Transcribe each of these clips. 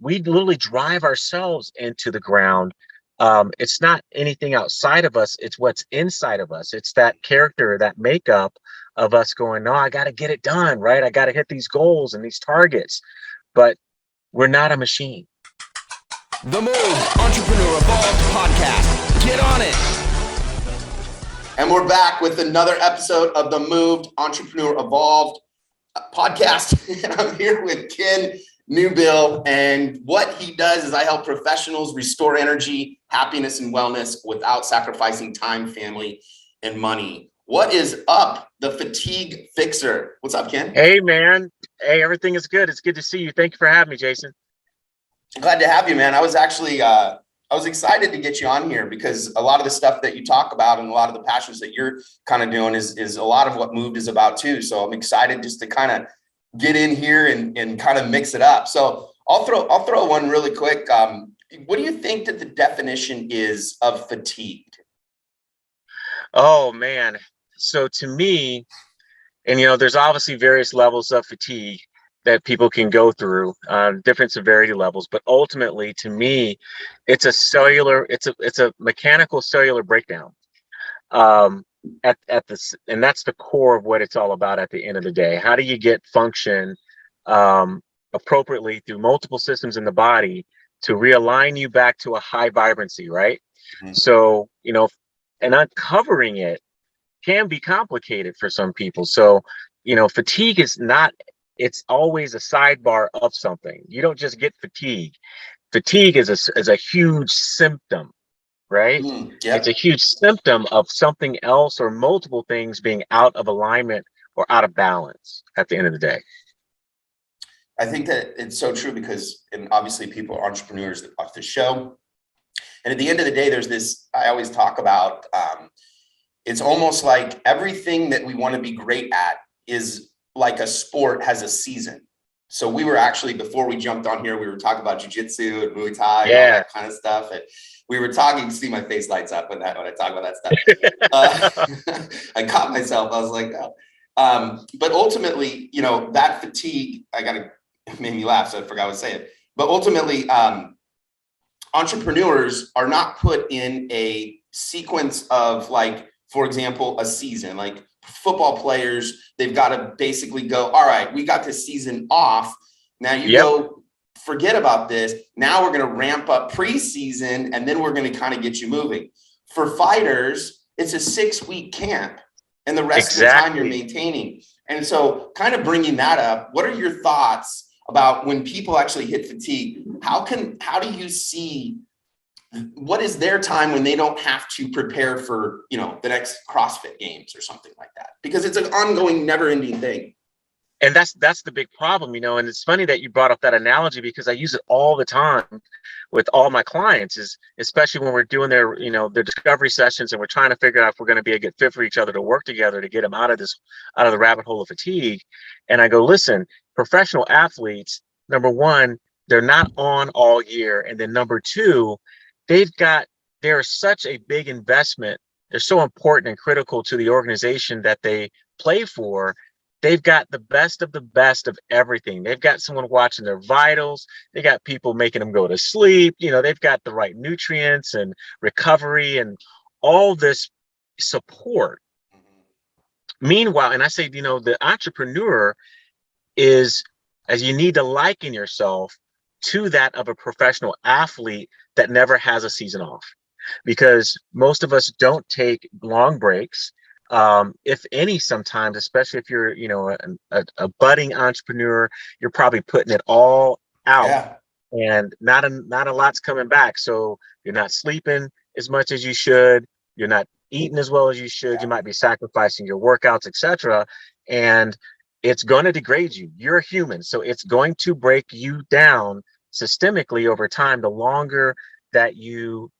we literally drive ourselves into the ground. It's not anything outside of us, it's what's inside of us. It's that character, that makeup of us going, no, I got to get it done, right? I got to hit these goals and these targets. But we're not a machine. The Move Entrepreneur Evolved podcast. Get on it. And we're back with another episode of the Moved Entrepreneur Evolved podcast. And I'm here with Ken Newbill. And what he does is I help professionals restore energy, happiness, and wellness without sacrificing time, family, and money. What is up, the fatigue fixer? What's up, Ken? Hey, man. Hey, everything is good. It's good to see you. Thank you for having me, Jason. Glad to have you, man. I was actually, I was excited to get you on here because a lot of the stuff that you talk about and a lot of the passions that you're kind of doing is a lot of what Moved is about too. So I'm excited just to kind of get in here and kind of mix it up. So I'll throw one really quick. What do you think that the definition is of fatigue? Oh, man. So to me, and there's obviously various levels of fatigue that people can go through, different severity levels, but ultimately, to me, it's a mechanical cellular breakdown. At this, and that's the core of what it's all about at the end of the day. How do you get function appropriately through multiple systems in the body to realign you back to a high vibrancy, right? Mm-hmm. So, and uncovering it can be complicated for some people. So, fatigue is not, it's always a sidebar of something. You don't just get fatigue. Fatigue is a huge symptom, right? Yep. It's a huge symptom of something else or multiple things being out of alignment or out of balance at the end of the day. I think that it's so true because, and obviously people are entrepreneurs that watch the show. And at the end of the day, there's this, I always talk about, it's almost like everything that we want to be great at is like a sport has a season. So we were actually, before we jumped on here, we were talking about jiu-jitsu and Muay Thai and all that kind of stuff. And we were talking, see my face lights up when I talk about that stuff. I caught myself. I was like, oh. But ultimately, that fatigue, made me laugh. So I forgot what to say it. But ultimately, entrepreneurs are not put in a sequence of, like, for example, a season. Like football players, they've got to basically go, all right, we got this season off. Now you go, forget about this. Now we're going to ramp up preseason, and then we're going to kind of get you moving. For fighters, it's a 6-week camp, and the rest of the time you're maintaining. And so kind of bringing that up, what are your thoughts about when people actually hit fatigue? How do you see, what is their time when they don't have to prepare for, the next CrossFit games or something like that? Because it's an ongoing, never-ending thing. And that's the big problem, and it's funny that you brought up that analogy because I use it all the time with all my clients, is especially when we're doing their discovery sessions and we're trying to figure out if we're going to be a good fit for each other to work together to get them out of the rabbit hole of fatigue. And I go, listen, professional athletes, number one, they're not on all year. And then number two, they're such a big investment. They're so important and critical to the organization that they play for. They've got the best of everything. They've got someone watching their vitals. They got people making them go to sleep. They've got the right nutrients and recovery and all this support. Meanwhile, and I say, the entrepreneur is, as you need to liken yourself to that of a professional athlete that never has a season off, because most of us don't take long breaks. If any, sometimes, especially if you're, a budding entrepreneur, you're probably putting it all out, and not a lot's coming back. So you're not sleeping as much as you should. You're not eating as well as you should. You might be sacrificing your workouts, etc. And it's going to degrade you. You're a human, so it's going to break you down systemically over time. The longer that you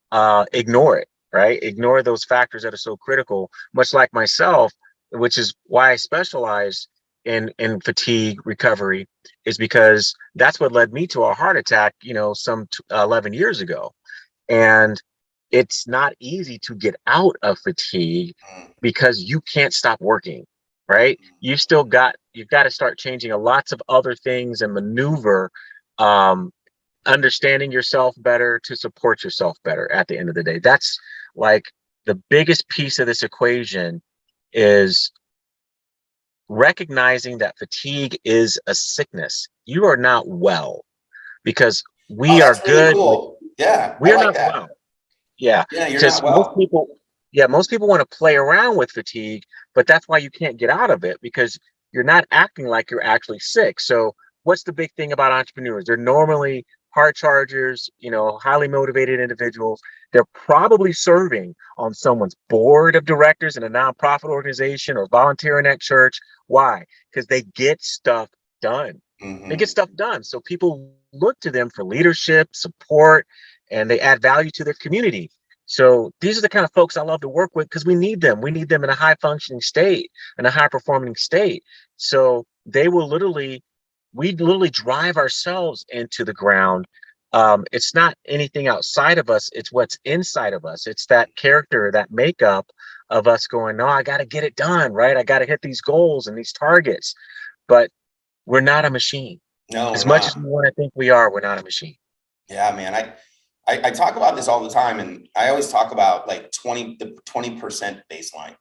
ignore it. Right? Ignore those factors that are so critical, much like myself, which is why I specialize in fatigue recovery, is because that's what led me to a heart attack, some 11 years ago. And it's not easy to get out of fatigue because you can't stop working, right? You've got to start changing lots of other things and maneuver understanding yourself better to support yourself better at the end of the day. That's like the biggest piece of this equation is recognizing that fatigue is a sickness. You are not well because Oh, we are that's really good. cool. Yeah, I We are like not that. well. Yeah, Yeah, you're because not well. most people want to play around with fatigue, but that's why you can't get out of it because you're not acting like you're actually sick. So what's the big thing about entrepreneurs? They're normally hard chargers, highly motivated individuals. They're probably serving on someone's board of directors in a nonprofit organization or volunteering at church. Why? Because they get stuff done. They get Hmm. stuff done. So people look to them for leadership, support, and they add value to their community. So these are the kind of folks I love to work with because we need them. We need them in a high functioning state, in a high performing state. So we literally drive ourselves into the ground. It's not anything outside of us. It's what's inside of us. It's that character, that makeup of us going, no, I got to get it done, right? I got to hit these goals and these targets. But we're not a machine. No, we're As much as not. we want to think we are, we're not a machine. Yeah, man. I talk about this all the time, and I always talk about like the 20% baseline.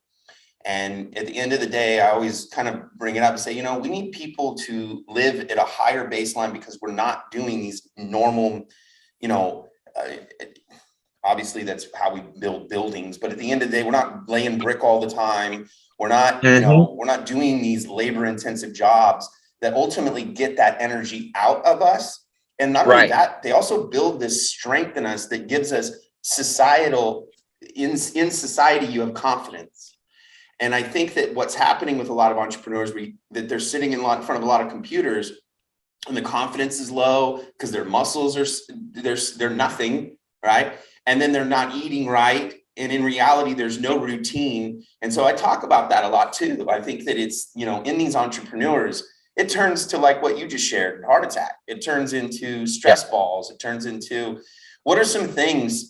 And at the end of the day, I always kind of bring it up and say, we need people to live at a higher baseline because we're not doing these normal, you know, uh, obviously that's how we build buildings. But at the end of the day, we're not laying brick all the time. We're not, Hmm. we're not doing these labor intensive jobs that ultimately get that energy out of us. And not only Right. that, they also build this strength in us that gives us societal, in society, you have confidence. And I think that what's happening with a lot of entrepreneurs, that they're sitting in front of a lot of computers, and the confidence is low because their muscles they're nothing, right? And then they're not eating right. And in reality, there's no routine. And so I talk about that a lot too. I think that it's, in these entrepreneurs, it turns to like what you just shared, heart attack. It turns into Yeah. stress balls. It turns into, what are some things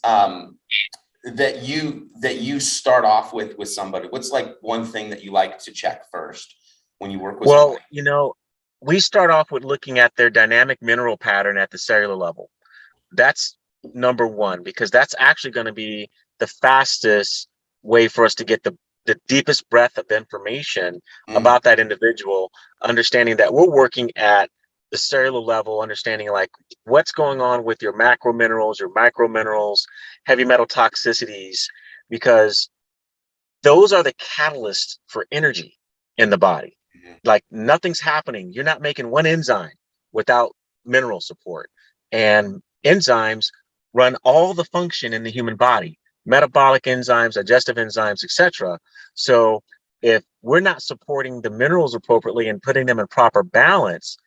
that you start off with somebody? What's like one thing that you like to check first when you work with Well, somebody? we start off with looking at their dynamic mineral pattern at the cellular level. That's number one, because that's actually going to be the fastest way for us to get the deepest breadth of information Mm, about that individual, understanding that we're working at the cellular level, understanding like what's going on with your macro minerals, your micro minerals, heavy metal toxicities, because those are the catalysts for energy in the body. mhm, Like nothing's happening. You're not making one enzyme without mineral support. And enzymes run all the function in the human body, metabolic enzymes, digestive enzymes, etc. So if we're not supporting the minerals appropriately and putting them in proper balance,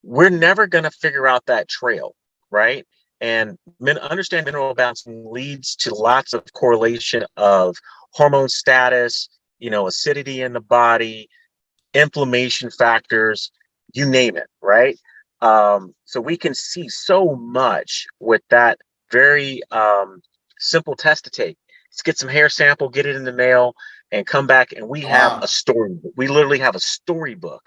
we're never going to figure out that trail, right? And understand mineral balancing leads to lots of correlation of hormone status, acidity in the body, inflammation factors, you name it, right? So we can see so much with that very simple test to take. Let's get some hair sample, get it in the mail, and come back, and we have a wow. story. We literally have a storybook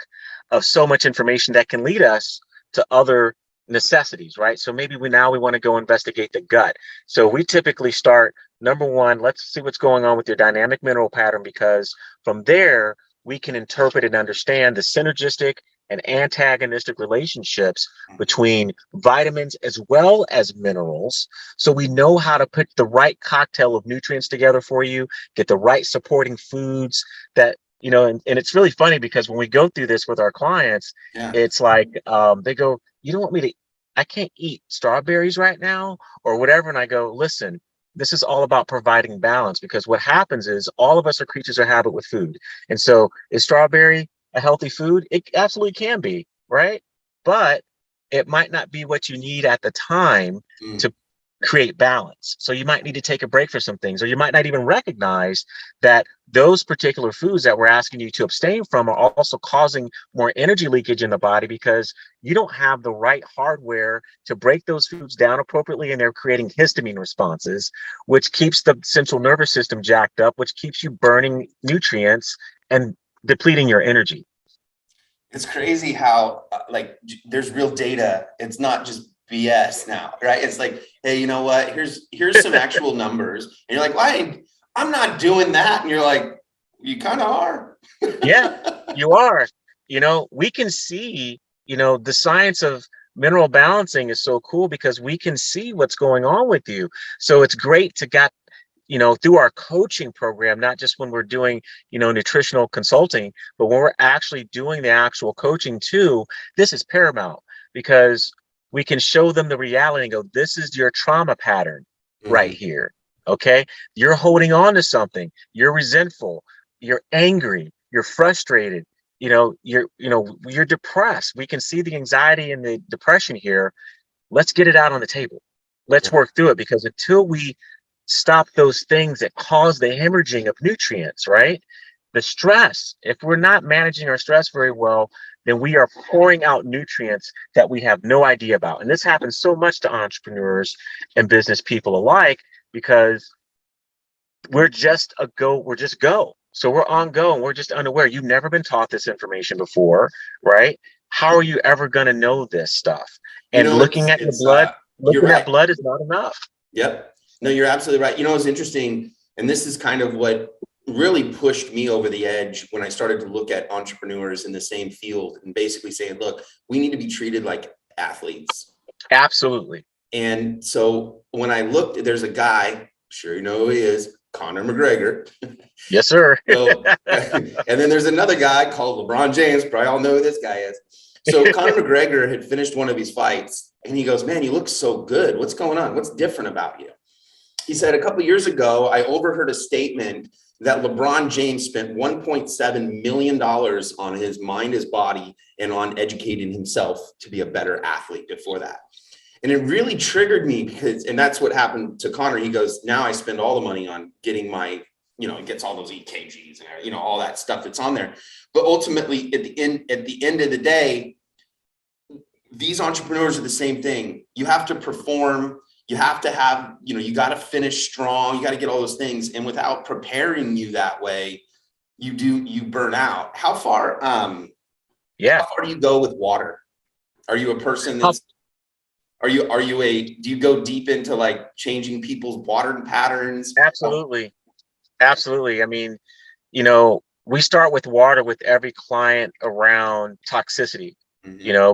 of so much information that can lead us to other necessities, right? So maybe we want to go investigate the gut. So we typically start number one, let's see what's going on with your dynamic mineral pattern, because from there we can interpret and understand the synergistic and antagonistic relationships between vitamins as well as minerals. So we know how to put the right cocktail of nutrients together for you, get the right supporting foods that, and it's really funny because when we go through this with our clients, Yeah. it's like they go, you don't want me to, I can't eat strawberries right now or whatever. And I go, listen, this is all about providing balance, because what happens is all of us are creatures of habit with food. And so is strawberry a healthy food? It absolutely can be, right? But it might not be what you need at the time Mm. to create balance. So you might need to take a break for some things, or you might not even recognize that those particular foods that we're asking you to abstain from are also causing more energy leakage in the body because you don't have the right hardware to break those foods down appropriately, and they're creating histamine responses, which keeps the central nervous system jacked up, which keeps you burning nutrients and depleting your energy. It's crazy how there's real data. It's not just BS now, right? It's like, hey, you know what? Here's some actual numbers. And you're like, why? I'm not doing that. And you're like, you kind of are. Yeah, you are. We can see, the science of mineral balancing is so cool because we can see what's going on with you. So it's great to get, through our coaching program, not just when we're doing, nutritional consulting, but when we're actually doing the actual coaching too. This is paramount because we can show them the reality and go, this is your trauma pattern right here. Okay. You're holding on to something. You're resentful. You're angry. You're frustrated. You're depressed. We can see the anxiety and the depression here. Let's get it out on the table. Let's work through it, because until we stop those things that cause the hemorrhaging of nutrients, right? The stress, if we're not managing our stress very well, then we are pouring out nutrients that we have no idea about. And this happens so much to entrepreneurs and business people alike because we're just go. So we're on go and we're just unaware. You've never been taught this information before, right? How are you ever going to know this stuff? And looking at you're right. blood is not enough. Yep. No, you're absolutely right. It's interesting. And this is kind of what really pushed me over the edge when I started to look at entrepreneurs in the same field and basically saying, look, we need to be treated like athletes. Absolutely. And so when I looked, there's a guy, sure you know who he is, Conor McGregor. Yes, sir. And then there's another guy called LeBron James. Probably all know who this guy is. So Conor McGregor had finished one of his fights and he goes, man, you look so good. What's going on? What's different about you? He said, a couple of years ago, I overheard a statement that LeBron James spent $1.7 million on his mind, his body, and on educating himself to be a better athlete before that. And it really triggered me and that's what happened to Conor. He goes, now I spend all the money on getting my, it gets all those EKGs and, all that stuff that's on there. But ultimately at the end of the day, these entrepreneurs are the same thing. You have to perform. You have to have, you got to finish strong. You got to get all those things. And without preparing you that way, you burn out. How far do you go with water? Are you a person that's, do you go deep into like changing people's water patterns? Absolutely. Absolutely. I mean, we start with water with every client around toxicity.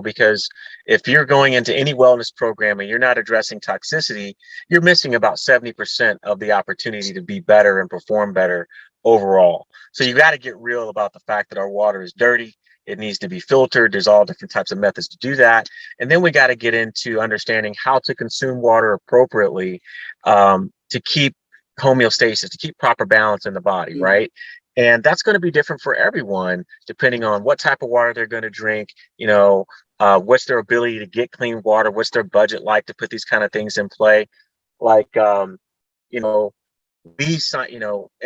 Because if you're going into any wellness program and you're not addressing toxicity, you're missing about 70% of the opportunity to be better and perform better overall. So you got to get real about the fact that our water is dirty. It needs to be filtered. There's all different types of methods to do that. And then we got to get into understanding how to consume water appropriately to keep homeostasis, to keep proper balance in the body, right? And that's going to be different for everyone, depending on what type of water they're going to drink, what's their ability to get clean water, what's their budget like to put these kind of things in play. Like, in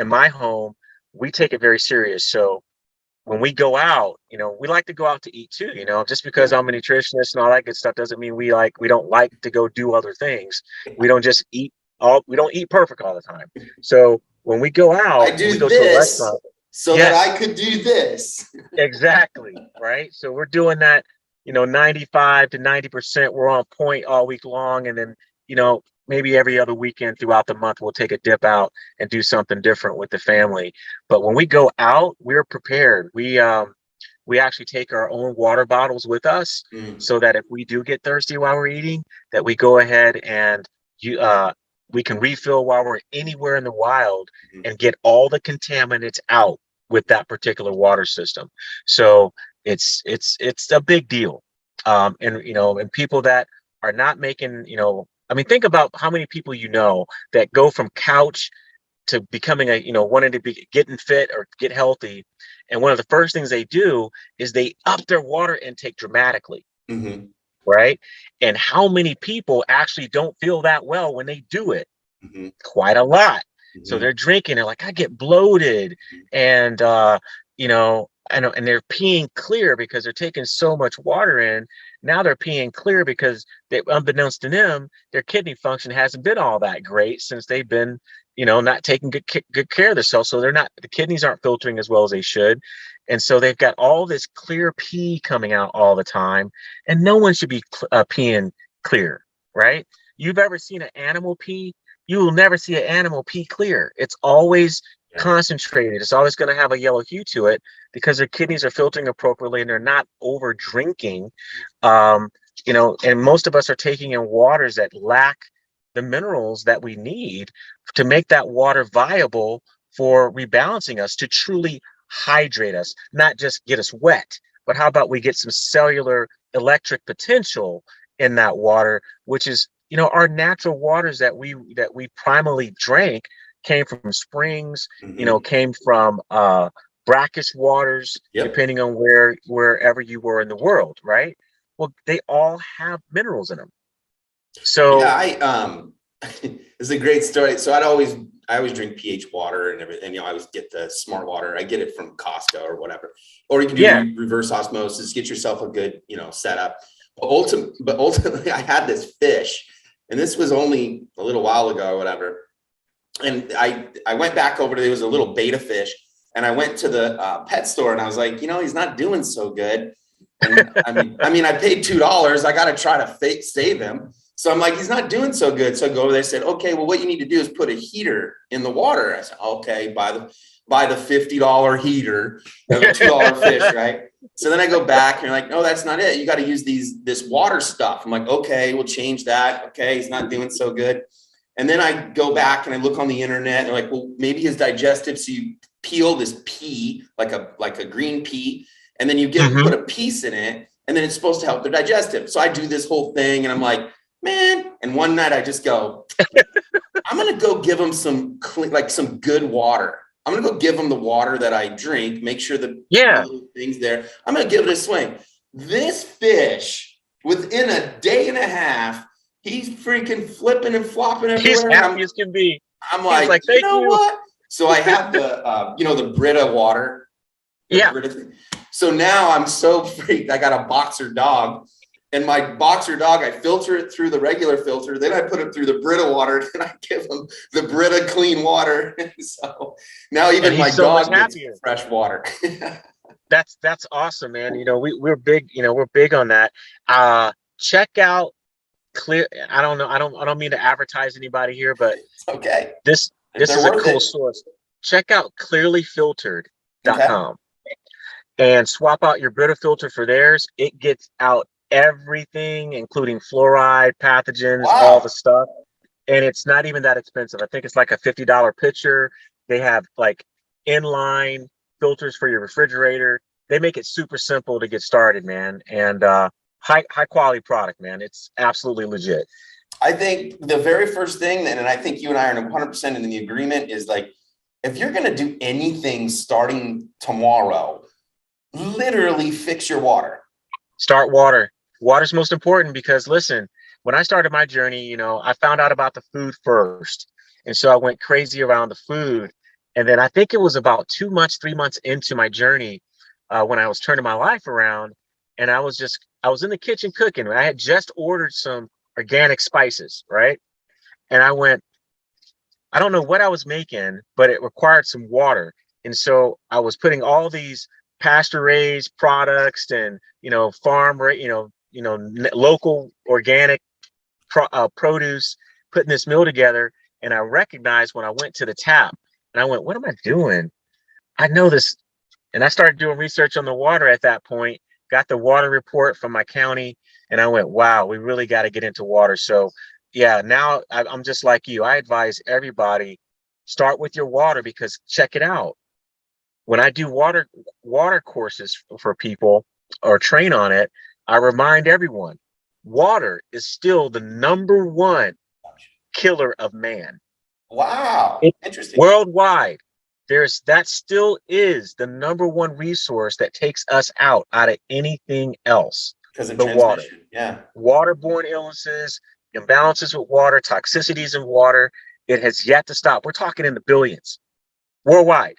my home, we take it very serious. So when we go out, we like to go out to eat too, just because I'm a nutritionist and all that good stuff doesn't mean we don't like to go do other things. We don't just eat we don't eat perfect all the time. So when we go out, we go to a restaurant so that I could do this. Exactly. Right. So we're doing that, 95 to 90%. We're on point all week long. And then, maybe every other weekend throughout the month, we'll take a dip out and do something different with the family. But when we go out, we're prepared. We actually take our own water bottles with us so that if we do get thirsty while we're eating, that we go ahead and we can refill while we're anywhere in the wild and get all the contaminants out with that particular water system. So it's a big deal. And people that are not making, think about how many people that go from couch to becoming wanting to be getting fit or get healthy. And one of the first things they do is they up their water intake dramatically. Right. And how many people actually don't feel that well when they do it? Quite a lot. So they're drinking, they're like, I get bloated. And, and they're peeing clear because they're taking so much water in. Now they're peeing clear because unbeknownst to them, their kidney function hasn't been all that great since they've been, not taking good care of themselves. So the kidneys aren't filtering as well as they should. And so they've got all this clear pee coming out all the time. And no one should be peeing clear, right? You've ever seen an animal pee? You will never see an animal pee clear. It's always concentrated. It's always going to have a yellow hue to it because their kidneys are filtering appropriately and they're not over drinking. And most of us are taking in waters that lack the minerals that we need to make that water viable for rebalancing us, to truly hydrate us, not just get us wet, but how about we get some cellular electric potential in that water, which is, our natural waters that we primarily drank came from springs, came from brackish waters, depending on wherever you were in the world, right? Well, they all have minerals in them. So it's a great story. So I always drink pH water and everything. I always get the smart water. I get it from Costco or whatever. Or you can do reverse osmosis, get yourself a good, setup. But ultimately, I had this fish, and this was only a little while ago or whatever. And I went back over to, there was a little beta fish, and I went to the pet store, and I was like, he's not doing so good. And I mean, I paid $2. I got to try to save him. So I'm like, he's not doing so good. So I go over there, said, okay, well, what you need to do is put a heater in the water. I said, okay, buy the $50 heater of a $2 fish, right? So then I go back and you're like, no, that's not it. You got to use this water stuff. I'm like, okay, we'll change that. Okay, he's not doing so good. And then I go back and I look on the internet and they're like, well, maybe his digestive. So you peel this pea, like a green pea, and then you put a piece in it, and then it's supposed to help their digestive. So I do this whole thing and I'm like, man. And one night I just go, I'm going to go give him some good water. I'm going to go give him the water that I drink, make sure that little things there. I'm going to give it a swing. This fish, within a day and a half, he's freaking flipping and flopping everywhere. He's happy as can be. I'm like, you know what? So I have the Brita water. Brita. So now I'm so freaked. I got a boxer dog. And my boxer dog, I filter it through the regular filter. Then I put it through the Brita water. And I give him the Brita clean water. So now even my dog gets fresh water. That's awesome, man. We're big. We're big on that. Check out Clear. I don't know. I don't mean to advertise anybody here, but it's okay. This is a cool source. Check out clearlyfiltered.com and swap out your Brita filter for theirs. It gets out everything, including fluoride, pathogens, all the stuff. And it's not even that expensive. I think it's like a $50 pitcher. They have like inline filters for your refrigerator. They make it super simple to get started, man. And high quality product, man. It's absolutely legit. I think the very first thing, and I think you and I are 100% in the agreement, is like, if you're going to do anything starting tomorrow, literally fix your water. Start water. Water's most important because, listen, when I started my journey, I found out about the food first. And so I went crazy around the food. And then I think it was about 3 months into my journey when I was turning my life around. And I was in the kitchen cooking. I had just ordered some organic spices, right? And I went, I don't know what I was making, but it required some water. And so I was putting all these pasture raised products and, farm, local organic produce, putting this meal together. And I recognized when I went to the tap and I went, what am I doing? I know this. And I started doing research on the water at that point, got the water report from my county. And I went, wow, we really got to get into water. So yeah, now I'm just like you. I advise everybody, start with your water, because check it out. When I do water courses for people or train on it, I remind everyone, water is still the number one killer of man. Wow. Interesting. Worldwide, that still is the number one resource that takes us out of anything else. Because of the water. Yeah. Waterborne illnesses, imbalances with water, toxicities in water. It has yet to stop. We're talking in the billions worldwide.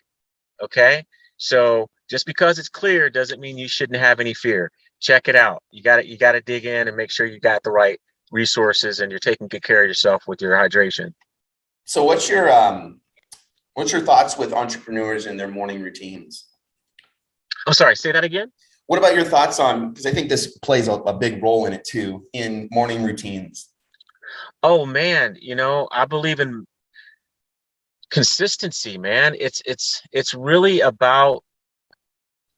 Okay. So just because it's clear doesn't mean you shouldn't have any fear. Check it out. You got to dig in and make sure you got the right resources and you're taking good care of yourself with your hydration. So what's your thoughts with entrepreneurs and their morning routines? I'm sorry, say that again. What about your thoughts on, because I think this plays a big role in it too, in morning routines? Oh man, I believe in consistency, man. It's really about,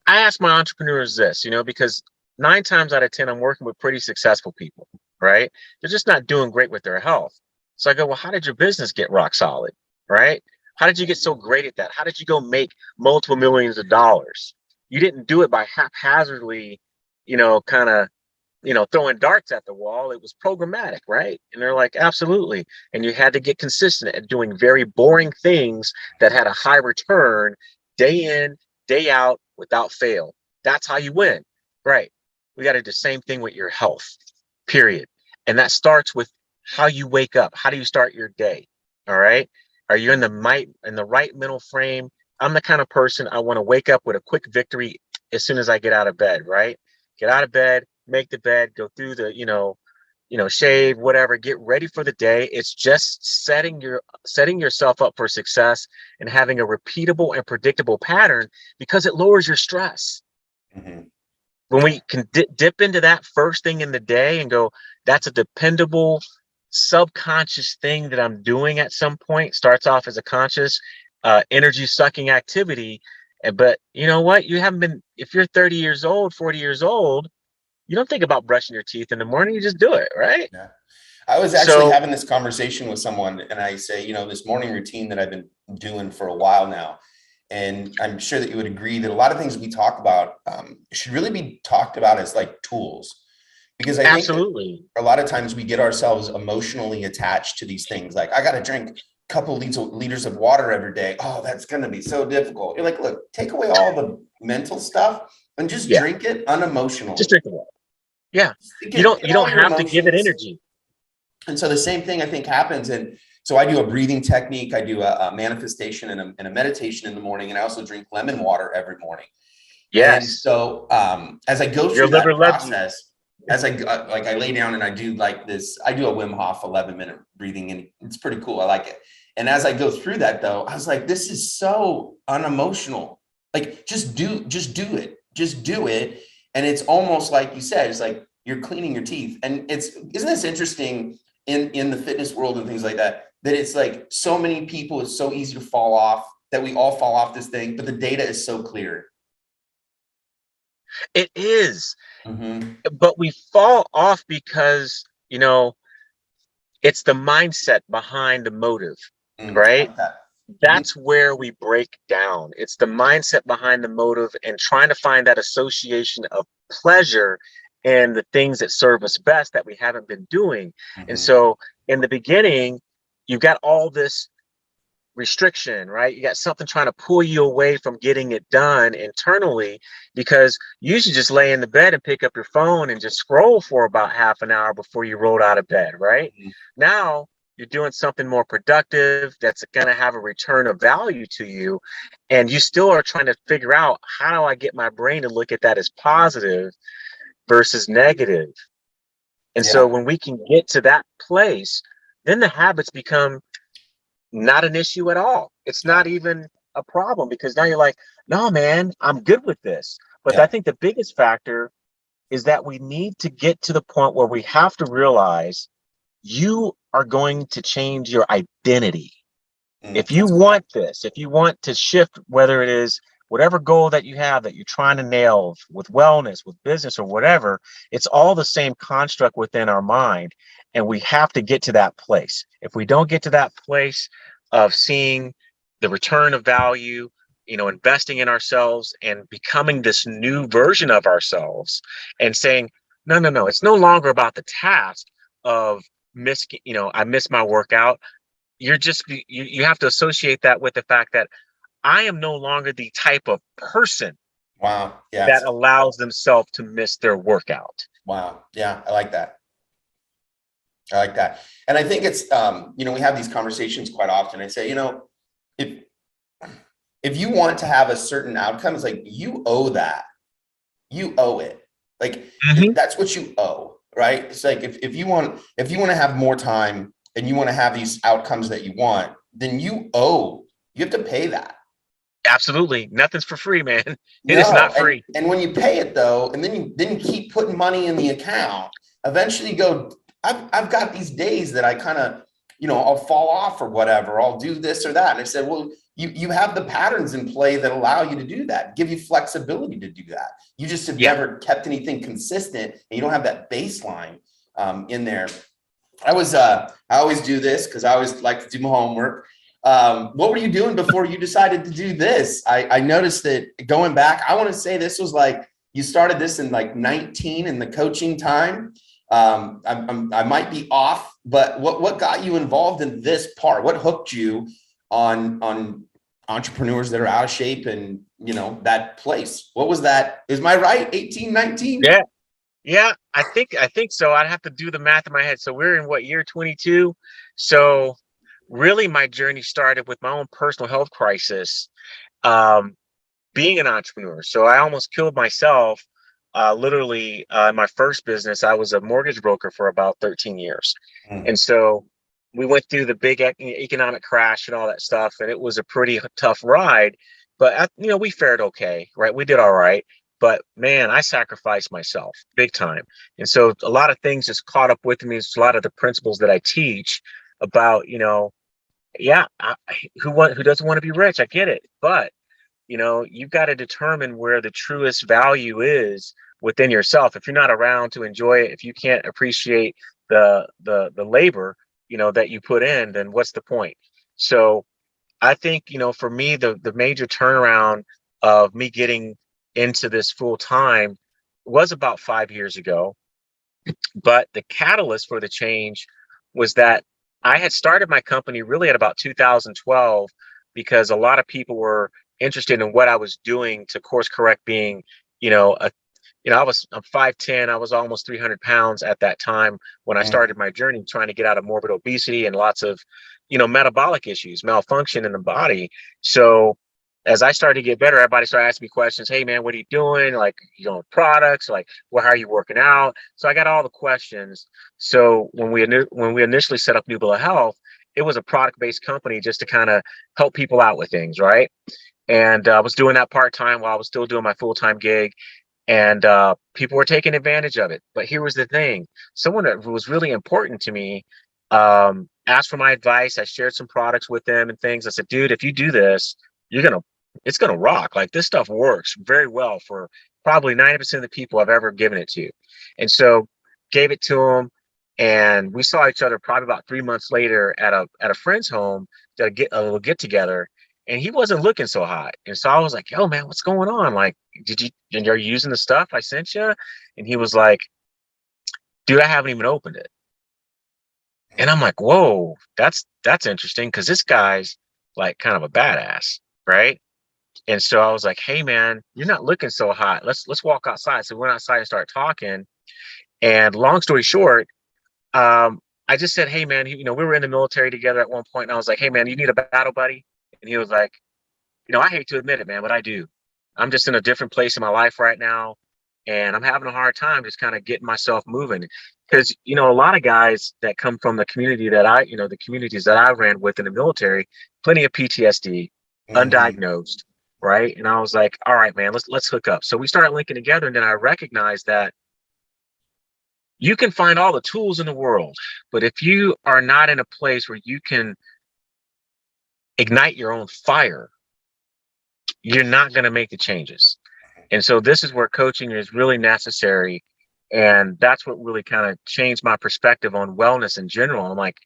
I ask my entrepreneurs this, because 9 times out of 10, I'm working with pretty successful people, right? They're just not doing great with their health. So I go, well, how did your business get rock solid, right? How did you get so great at that? How did you go make multiple millions of dollars? You didn't do it by haphazardly, kind of, throwing darts at the wall. It was programmatic, right? And they're like, absolutely. And you had to get consistent at doing very boring things that had a high return day in, day out without fail. That's how you win, right? We got to do the same thing with your health, period. And that starts with how you wake up. How do you start your day? All right. Are you in the right mental frame? I'm the kind of person, I want to wake up with a quick victory as soon as I get out of bed, right? Get out of bed, make the bed, go through the, shave, whatever, get ready for the day. It's just setting yourself up for success and having a repeatable and predictable pattern, because it lowers your stress. Mm-hmm. When we can dip into that first thing in the day and go, that's a dependable subconscious thing that I'm doing at some point, starts off as a conscious energy sucking activity. But you know what? You haven't been, if you're 30 years old, 40 years old, you don't think about brushing your teeth in the morning. You just do it, right? Yeah. I was actually So having this conversation with someone, and I say, this morning routine that I've been doing for a while now, and I'm sure that you would agree that a lot of things we talk about should really be talked about as like tools, because I think that absolutely. a lot of times we get ourselves emotionally attached to these things. Like, I got to drink a couple liters of water every day. Oh, that's going to be so difficult. You're like, look, take away all the mental stuff and just Yeah. drink it Just unemotionally. drink the water. Yeah. Get You all don't your have to give it emotions. energy. And so the same thing I think happens. And so I do a breathing technique. I do a manifestation and a meditation in the morning. And I also drink lemon water every morning. And Yes. so as I go Your through liver that loves you. process, as I lay down and I do like this, I do a Wim Hof 11-minute breathing, and it's pretty cool. I like it. And as I go through that though, I was like, this is so unemotional. Like, just do it. And it's almost like you said, it's like you're cleaning your teeth. And isn't this interesting in the fitness world and things like that, that it's like so many people, it's so easy to fall off, that we all fall off this thing, but the data is so clear. It is. Mm-hmm. But we fall off because, it's the mindset behind the motive, I right? like that. Mm-hmm. That's where we break down. It's the mindset behind the motive and trying to find that association of pleasure and the things that serve us best that we haven't been doing. And Mm-hmm. so in the beginning, you've got all this restriction, right? You got something trying to pull you away from getting it done internally, because you usually just lay in the bed and pick up your phone and just scroll for about half an hour before you rolled out of bed, right? Mm-hmm. Now you're doing something more productive that's going to have a return of value to you. And you still are trying to figure out, how do I get my brain to look at that as positive versus negative? And so Yeah. when we can get to that place, then the habits become not an issue at all. It's Yeah. not even a problem, because now you're like, no, man, I'm good with this. But I Yeah. think the biggest factor is that we need to get to the point where we have to realize you are going to change your identity. If you That's good. want this, if you want to shift, whether it is whatever goal that you have that you're trying to nail with wellness, with business, or whatever, it's all the same construct within our mind. And we have to get to that place. If we don't get to that place of seeing the return of value, investing in ourselves and becoming this new version of ourselves, and saying, no, no, no, it's no longer about the task of I missed my workout. You have to associate that with the fact that I am no longer the type of person Wow. that Yes. allows themselves to miss their workout. Wow. Yeah. I like that. I like that. And I think it's, we have these conversations quite often. I say, if, if you want to have a certain outcome, it's like, you owe that. You owe it. Like, Mhm. that's what you owe, right? It's like, if you want to have more time and you want to have these outcomes that you want, then you have to pay that. Absolutely. Nothing's for free, man. It is No, not free. and when you pay it though, and then you keep putting money in the account, eventually you go, I've got these days that I kind of, I'll fall off or whatever. I'll do this or that. And I said, well, you have the patterns in play that allow you to do that, give you flexibility to do that. You just have Yeah. never kept anything consistent, and you don't have that baseline in there. I always do this because I always like to do my homework. What were you doing before you decided to do this? I noticed that going back, I want to say this was like, you started this in like 19 in the coaching time. I might be off, but what got you involved in this part? What hooked you on entrepreneurs that are out of shape and, that place? What was that? Is my right? 18, 19? Yeah. Yeah, I think so. I'd have to do the math in my head. So we're in what, year 22? So really my journey started with my own personal health crisis, being an entrepreneur. So I almost killed myself. Literally, in my first business, I was a mortgage broker for about 13 years. Mm. And so we went through the big economic crash and all that stuff, and it was a pretty tough ride. But we fared okay, right? We did all right. But man, I sacrificed myself big time. And so a lot of things just caught up with me. It's a lot of the principles that I teach about, yeah, who doesn't want to be rich? I get it. But, you've got to determine where the truest value is within yourself. If you're not around to enjoy it, if you can't appreciate the labor, that you put in, then what's the point? So I think, for me, the major turnaround of me getting into this full time was about 5 years ago. But the catalyst for the change was that I had started my company really at about 2012, because a lot of people were interested in what I was doing to course correct being, I'm 5'10", I was almost 300 pounds at that time when I started my journey trying to get out of morbid obesity and lots of, metabolic issues, malfunction in the body. So as I started to get better, everybody started asking me questions. Hey man, what are you doing? Like, products, like, well, how are you working out? So I got all the questions. So when we initially set up Newbill of Health, it was a product-based company just to kind of help people out with things, right? And I was doing that part-time while I was still doing my full-time gig. And people were taking advantage of it. But here was the thing. Someone that was really important to me asked for my advice. I shared some products with them and things. I said, dude, if you do this, it's going to rock. Like, this stuff works very well for probably 90% of the people I've ever given it to. And so gave it to them. And we saw each other probably about 3 months later at a friend's home to get a little get together. And he wasn't looking so hot. And so I was like, yo, man, what's going on? Like, are you using the stuff I sent you? And he was like, dude, I haven't even opened it. And I'm like, whoa, that's interesting, because this guy's like kind of a badass, right? And so I was like, hey man, you're not looking so hot. Let's walk outside. So we went outside and started talking. And long story short, I just said, hey man, we were in the military together at one point, and I was like, hey man, you need a battle buddy? And he was like, I hate to admit it, man, but I do. I'm just in a different place in my life right now, and I'm having a hard time just kind of getting myself moving. Because, a lot of guys that come from the communities that I ran with in the military, plenty of PTSD, undiagnosed, right? And I was like, all right, man, let's hook up. So we started linking together, and then I recognized that you can find all the tools in the world, but if you are not in a place where you can ignite your own fire, you're not going to make the changes. And so this is where coaching is really necessary. And that's what really kind of changed my perspective on wellness in general. I'm like,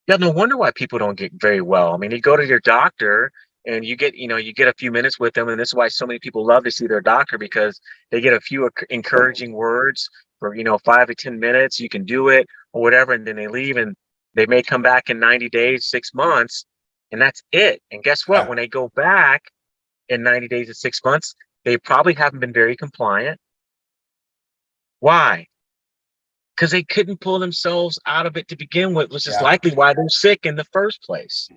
yeah, no wonder why people don't get very well. I mean, you go to your doctor and you get a few minutes with them. And this is why so many people love to see their doctor, because they get a few encouraging words for, 5 to 10 minutes. You can do it or whatever. And then they leave, and they may come back in 90 days, 6 months, and that's it. And guess what? When they go back in 90 days to 6 months, they probably haven't been very compliant. Why? Because they couldn't pull themselves out of it to begin with, which is likely why they're sick in the first place.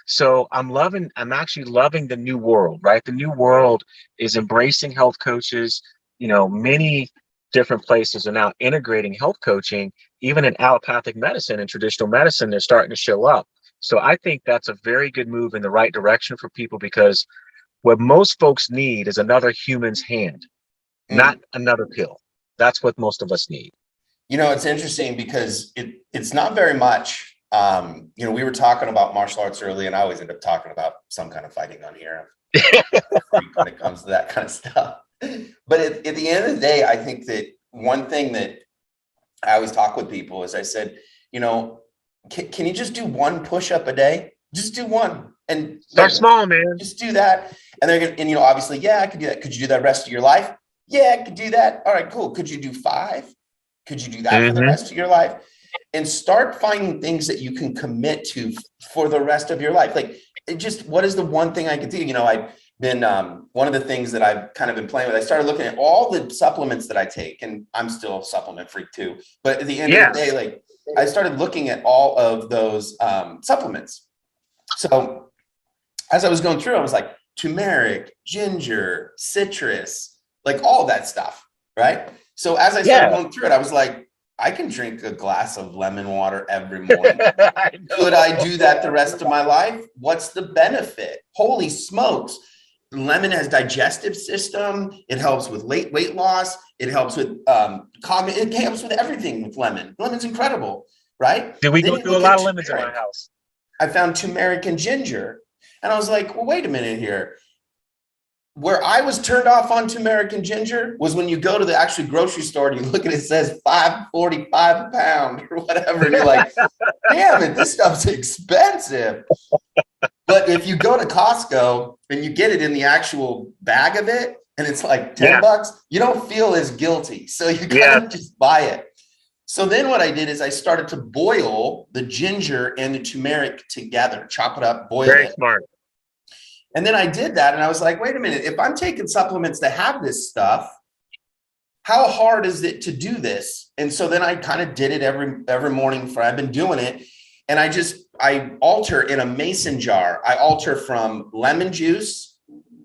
So I'm actually loving the new world, right? The new world is embracing health coaches. Many different places are now integrating health coaching, even in allopathic medicine and traditional medicine. They're starting to show up. So I think that's a very good move in the right direction for people, because what most folks need is another human's hand, not another pill. That's what most of us need. You know, it's interesting because it's not very much. You know, we were talking about martial arts early, and I always end up talking about some kind of fighting on here when it comes to that kind of stuff. But at the end of the day, I think that one thing that I always talk with people is I said, you know, can you just do one push-up a day? Just do one. And start small, man. Just do that. And they're gonna, and you know, obviously, yeah, I could do that. Could you do that the rest of your life? Yeah, I could do that. All right, cool. Could you do 5? Could you do that for the rest of your life? And start finding things that you can commit to for the rest of your life. Like, what is the one thing I could do? You know, I've been, one of the things that I've kind of been playing with, I started looking at all the supplements that I take, and I'm still a supplement freak too. But at the end of the day, like, I started looking at all of those supplements. So as I was going through, I was like, turmeric, ginger, citrus, like all that stuff, right? So as I started going through it, I was like, I can drink a glass of lemon water every morning. Could I do that the rest of my life? What's the benefit? Holy smokes. Lemon has digestive system. It helps with weight loss. It helps with it helps with everything with lemon. Lemon's incredible, right? Did we go through a lot of lemons in my house? I found turmeric and ginger. And I was like, well, wait a minute here. Where I was turned off on turmeric and ginger was when you go to the actual grocery store and you look at it, says $5.45 a pound or whatever. And you're like, damn it, this stuff's expensive. But if you go to Costco and you get it in the actual bag of it, and it's like $10, you don't feel as guilty. So you kind of just buy it. So then what I did is I started to boil the ginger and the turmeric together, chop it up, boil it. Very smart. And then I did that, and I was like, wait a minute, if I'm taking supplements that have this stuff, how hard is it to do this? And so then I kind of did it every morning I've been doing it. And I alter in a mason jar. I alter from lemon juice,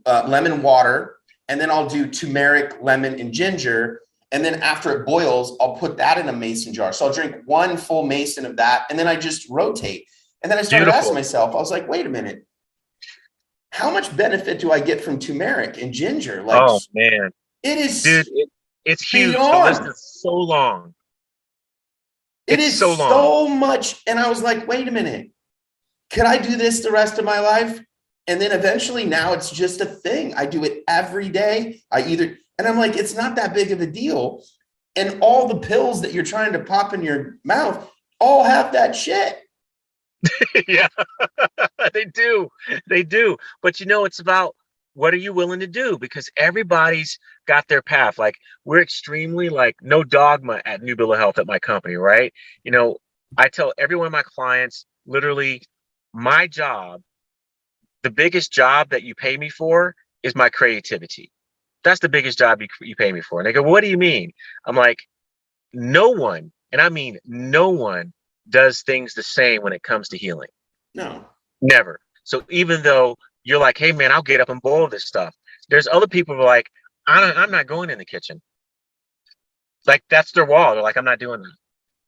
lemon water, and then I'll do turmeric, lemon, and ginger. And then after it boils, I'll put that in a mason jar. So I'll drink one full mason of that, and then I just rotate. And then I started asking myself, I was like, wait a minute. How much benefit do I get from turmeric and ginger? Like, oh man, it is, dude, it's huge. The list is so long. It is so much. And I was like, wait a minute, could I do this the rest of my life? And then eventually now it's just a thing. I do it every day. And I'm like, it's not that big of a deal. And all the pills that you're trying to pop in your mouth all have that shit. Yeah, they do. But it's about, what are you willing to do? Because everybody's got their path. Like, we're extremely no dogma at Newbill of Health at my company, right? I tell every one of my clients, literally, my job, the biggest job that you pay me for is my creativity. That's the biggest job you pay me for. And they go, well, what do you mean? I'm like, no one, and I mean no one, does things the same when it comes to healing. No, never. So even though you're like, hey man, I'll get up and boil this stuff, there's other people who are like, I'm not going in the kitchen. Like, that's their wall. They're like, I'm not doing that.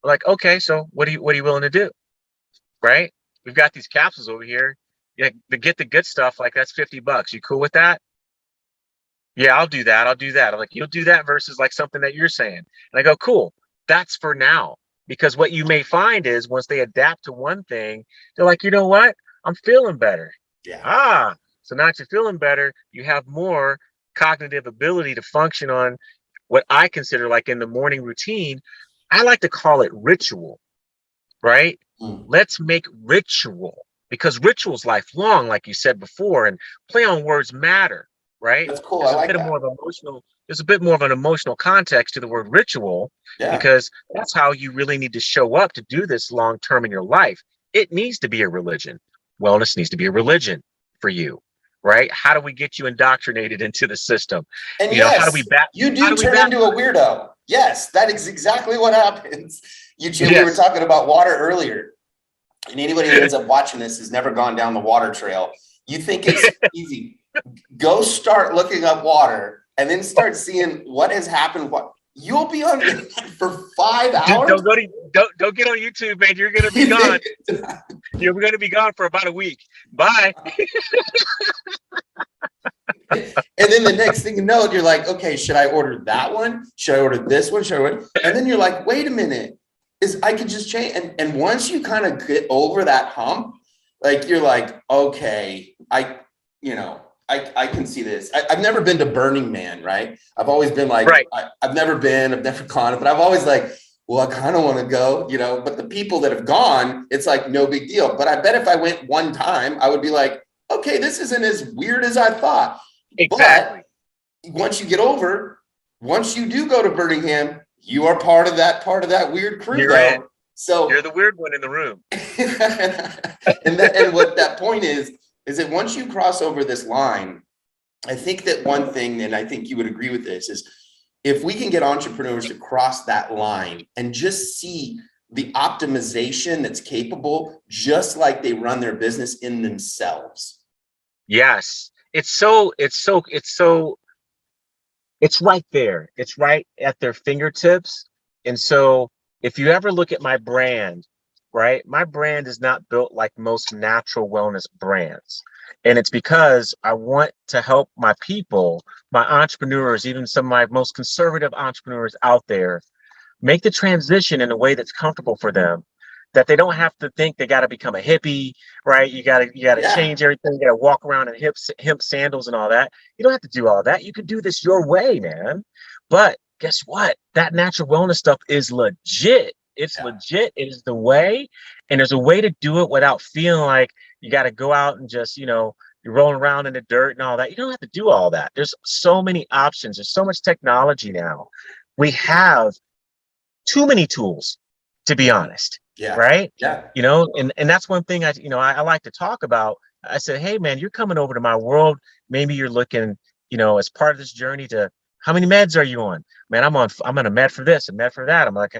We're like, okay, so what are you willing to do? Right? We've got these capsules over here. To get the good stuff, like, that's $50. You cool with that? Yeah, I'll do that. I'm like, you'll do that versus like something that you're saying. And I go, cool. That's for now. Because what you may find is once they adapt to one thing, they're like, you know what? I'm feeling better. Yeah. So now that you're feeling better, you have more cognitive ability to function on what I consider, like, in the morning routine. I like to call it ritual, right? Let's make ritual, because ritual's lifelong, like you said before, and play on words matter, right? That's cool. I like that. There's a bit more of an emotional context to the word ritual, because that's how you really need to show up to do this long term in your life. It needs to be a religion. Wellness needs to be a religion for you, right? How do we get you indoctrinated into the system? And how do we you do turn into a weirdo. Yes, that is exactly what happens. We were talking about water earlier, and anybody who ends up watching this has never gone down the water trail. You think it's easy. Go start looking up water, and then start seeing what has happened. You'll be on the internet for 5 Dude, hours. don't get on YouTube, man. You're gonna be gone. You're gonna be gone for about a week. Bye. And then the next thing you know, you're like, okay, should I order that one? Should I order this one? Should I order? And then you're like, wait a minute, I could just change. And once you kind of get over that hump, like you're like, okay, I can see this. I've never been to Burning Man, right? I've always been like, Right. I've never gone, but I've always like, well, I kind of want to go, but the people that have gone, it's like no big deal. But I bet if I went one time, I would be like, okay, this isn't as weird as I thought. Exactly. But once you do go to Birmingham, you are part of that weird crew, though. So you're the weird one in the room. and what that point is that once you cross over this line, I think that one thing, and I think you would agree with this, is if we can get entrepreneurs to cross that line and just see the optimization that's capable, just like they run their business in themselves. Yes. It's right there. It's right at their fingertips. And so if you ever look at my brand, right, my brand is not built like most natural wellness brands. And it's because I want to help my people, my entrepreneurs, even some of my most conservative entrepreneurs out there, make the transition in a way that's comfortable for them, that they don't have to think they got to become a hippie, right? You got to change everything. You got to walk around in hemp sandals and all that. You don't have to do all that. You can do this your way, man. But guess what? That natural wellness stuff is legit. It's legit. It is the way. And there's a way to do it without feeling like you got to go out and just, you're rolling around in the dirt and all that. You don't have to do all that. There's so many options. There's so much technology now. We have too many tools, to be honest. Yeah. Right. Yeah. And that's one thing I like to talk about. I said, hey man, you're coming over to my world. Maybe you're looking, as part of this journey to how many meds are you on? Man, I'm on a med for this, a med for that. I'm like,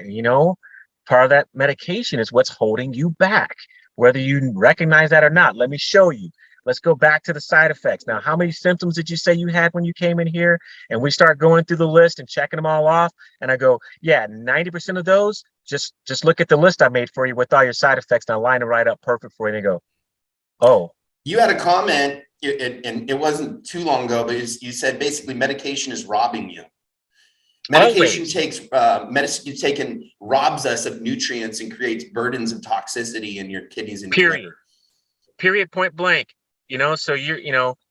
part of that medication is what's holding you back, whether you recognize that or not. Let me show you. Let's go back to the side effects. Now, how many symptoms did you say you had when you came in here? And we start going through the list and checking them all off. And I go, yeah, 90% of those, just look at the list I made for you with all your side effects. And I line it right up perfect for you. And they go, oh. You had a comment, and it wasn't too long ago, but you said basically medication is robbing you. Medication robs us of nutrients and creates burdens of toxicity in your kidneys and Period, point blank. So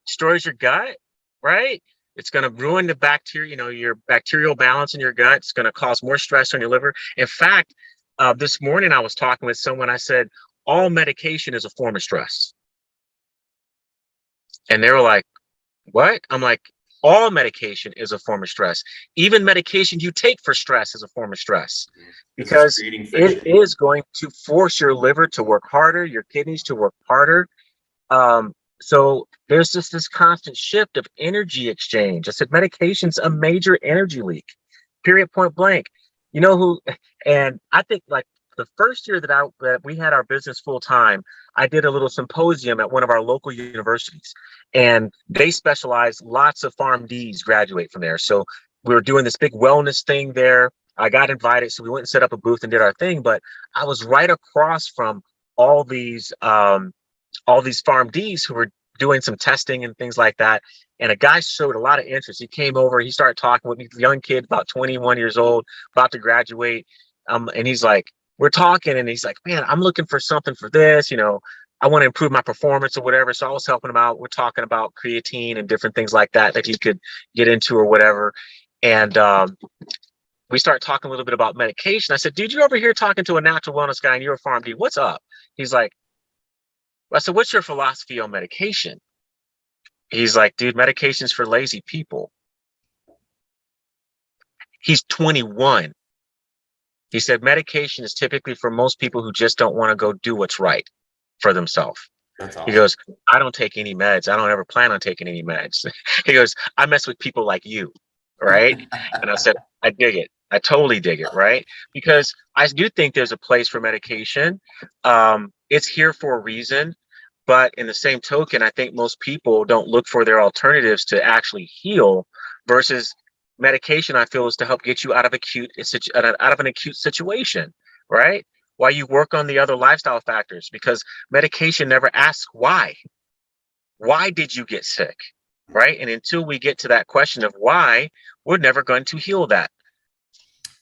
stores your gut, right? It's going to ruin the bacteria, your bacterial balance in your gut. It's going to cause more stress on your liver. In fact, this morning I was talking with someone. I said, all medication is a form of stress. And they were like, what? I'm like, all medication is a form of stress. Even medication you take for stress is a form of stress, because it is going to force your liver to work harder, your kidneys to work harder. So there's just this constant shift of energy exchange. I said, medication's a major energy leak, period, point blank. And I think like the first year that we had our business full time, I did a little symposium at one of our local universities, and they specialize, lots of PharmDs graduate from there. So we were doing this big wellness thing there. I got invited, so we went and set up a booth and did our thing, but I was right across from all these PharmDs who were doing some testing and things like that. And a guy showed a lot of interest. He came over, he started talking with me, young kid, about 21 years old, about to graduate. And he's like, we're talking, and he's like, man, I'm looking for something for this, I want to improve my performance or whatever. So I was helping him out. We're talking about creatine and different things like that he could get into or whatever. And we started talking a little bit about medication. I said, dude, you over here talking to a natural wellness guy and you're a PharmD. What's up? He's like, I said, what's your philosophy on medication? He's like, dude, medication's for lazy people. He's 21. He said, medication is typically for most people who just don't want to go do what's right for themselves. That's awesome. He goes, I don't take any meds. I don't ever plan on taking any meds. He goes, I mess with people like you. Right. And I said, I dig it. I totally dig it. Right. Because I do think there's a place for medication. It's here for a reason. But in the same token, I think most people don't look for their alternatives to actually heal versus medication, I feel, is to help get you out of an acute situation, right? While you work on the other lifestyle factors, because medication never asks why. Why did you get sick? Right? And until we get to that question of why, we're never going to heal that.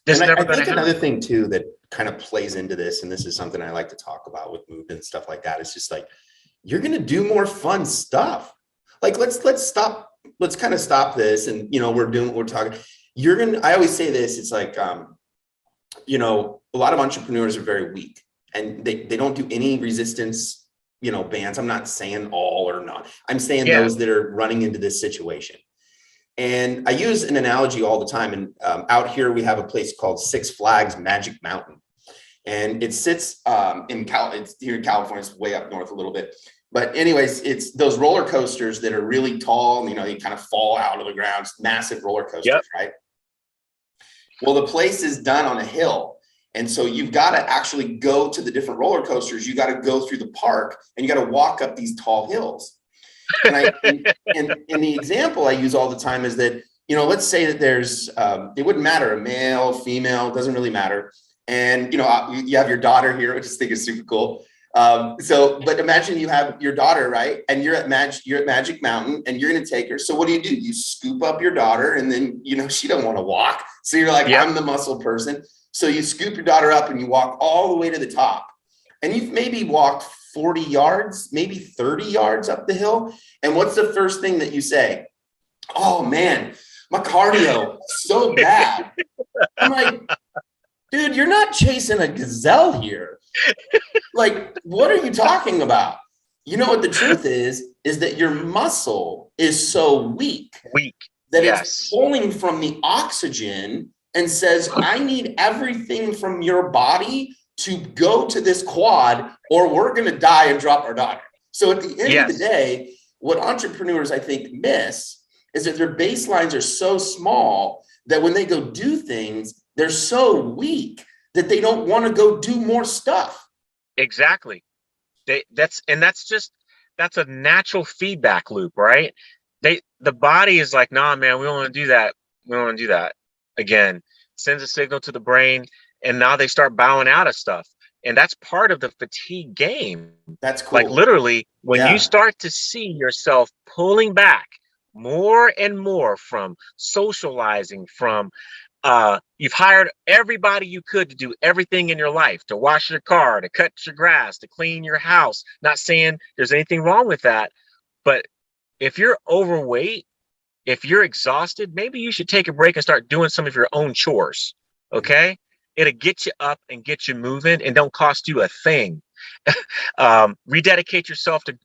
And I Never going to think happen. another thing too that kind of plays into this, and this is something I like to talk about with movement and stuff like that, is just like, you're going to do more fun stuff. Like, let's kind of stop this. And, we're talking, I always say this, it's like, a lot of entrepreneurs are very weak and they don't do any resistance, bands. I'm not saying all or not. I'm saying those that are running into this situation. And I use an analogy all the time. And out here, we have a place called Six Flags Magic Mountain. And it sits it's here in California. It's way up north a little bit. But anyways, it's those roller coasters that are really tall. And, you kind of fall out of the ground. It's massive roller coasters, right? Well, the place is done on a hill. And so you've got to actually go to the different roller coasters. You got to go through the park and you got to walk up these tall hills. And the example I use all the time is that, let's say that there's, it wouldn't matter, a male, female, doesn't really matter. And, you have your daughter here, which I think is super cool. But imagine you have your daughter, right? And you're at Magic Mountain and you're going to take her. So what do? You scoop up your daughter and then, she doesn't want to walk. So you're like, I'm the muscle person. So you scoop your daughter up and you walk all the way to the top. And you've maybe walked 40 yards, maybe 30 yards up the hill. And what's the first thing that you say? Oh man, my cardio so bad. I'm like, dude, you're not chasing a gazelle here. Like, what are you talking about? You know what the truth is that your muscle is so weak that it's pulling from the oxygen and says, I need everything from your body to go to this quad or we're going to die and drop our daughter. So at the end of the day, what entrepreneurs, I think, miss is that their baselines are so small that when they go do things, they're so weak that they don't want to go do more stuff. Exactly. That's a natural feedback loop, right? The body is like, nah, man, we don't want to do that. We don't want to do that. Again, sends a signal to the brain. And now they start bowing out of stuff. And that's part of the fatigue game. That's cool. Like literally, when you start to see yourself pulling back more and more from socializing, from you've hired everybody you could to do everything in your life, to wash your car, to cut your grass, to clean your house. Not saying there's anything wrong with that. But if you're overweight, if you're exhausted, maybe you should take a break and start doing some of your own chores. Okay? It'll get you up and get you moving and don't cost you a thing. Rededicate yourself to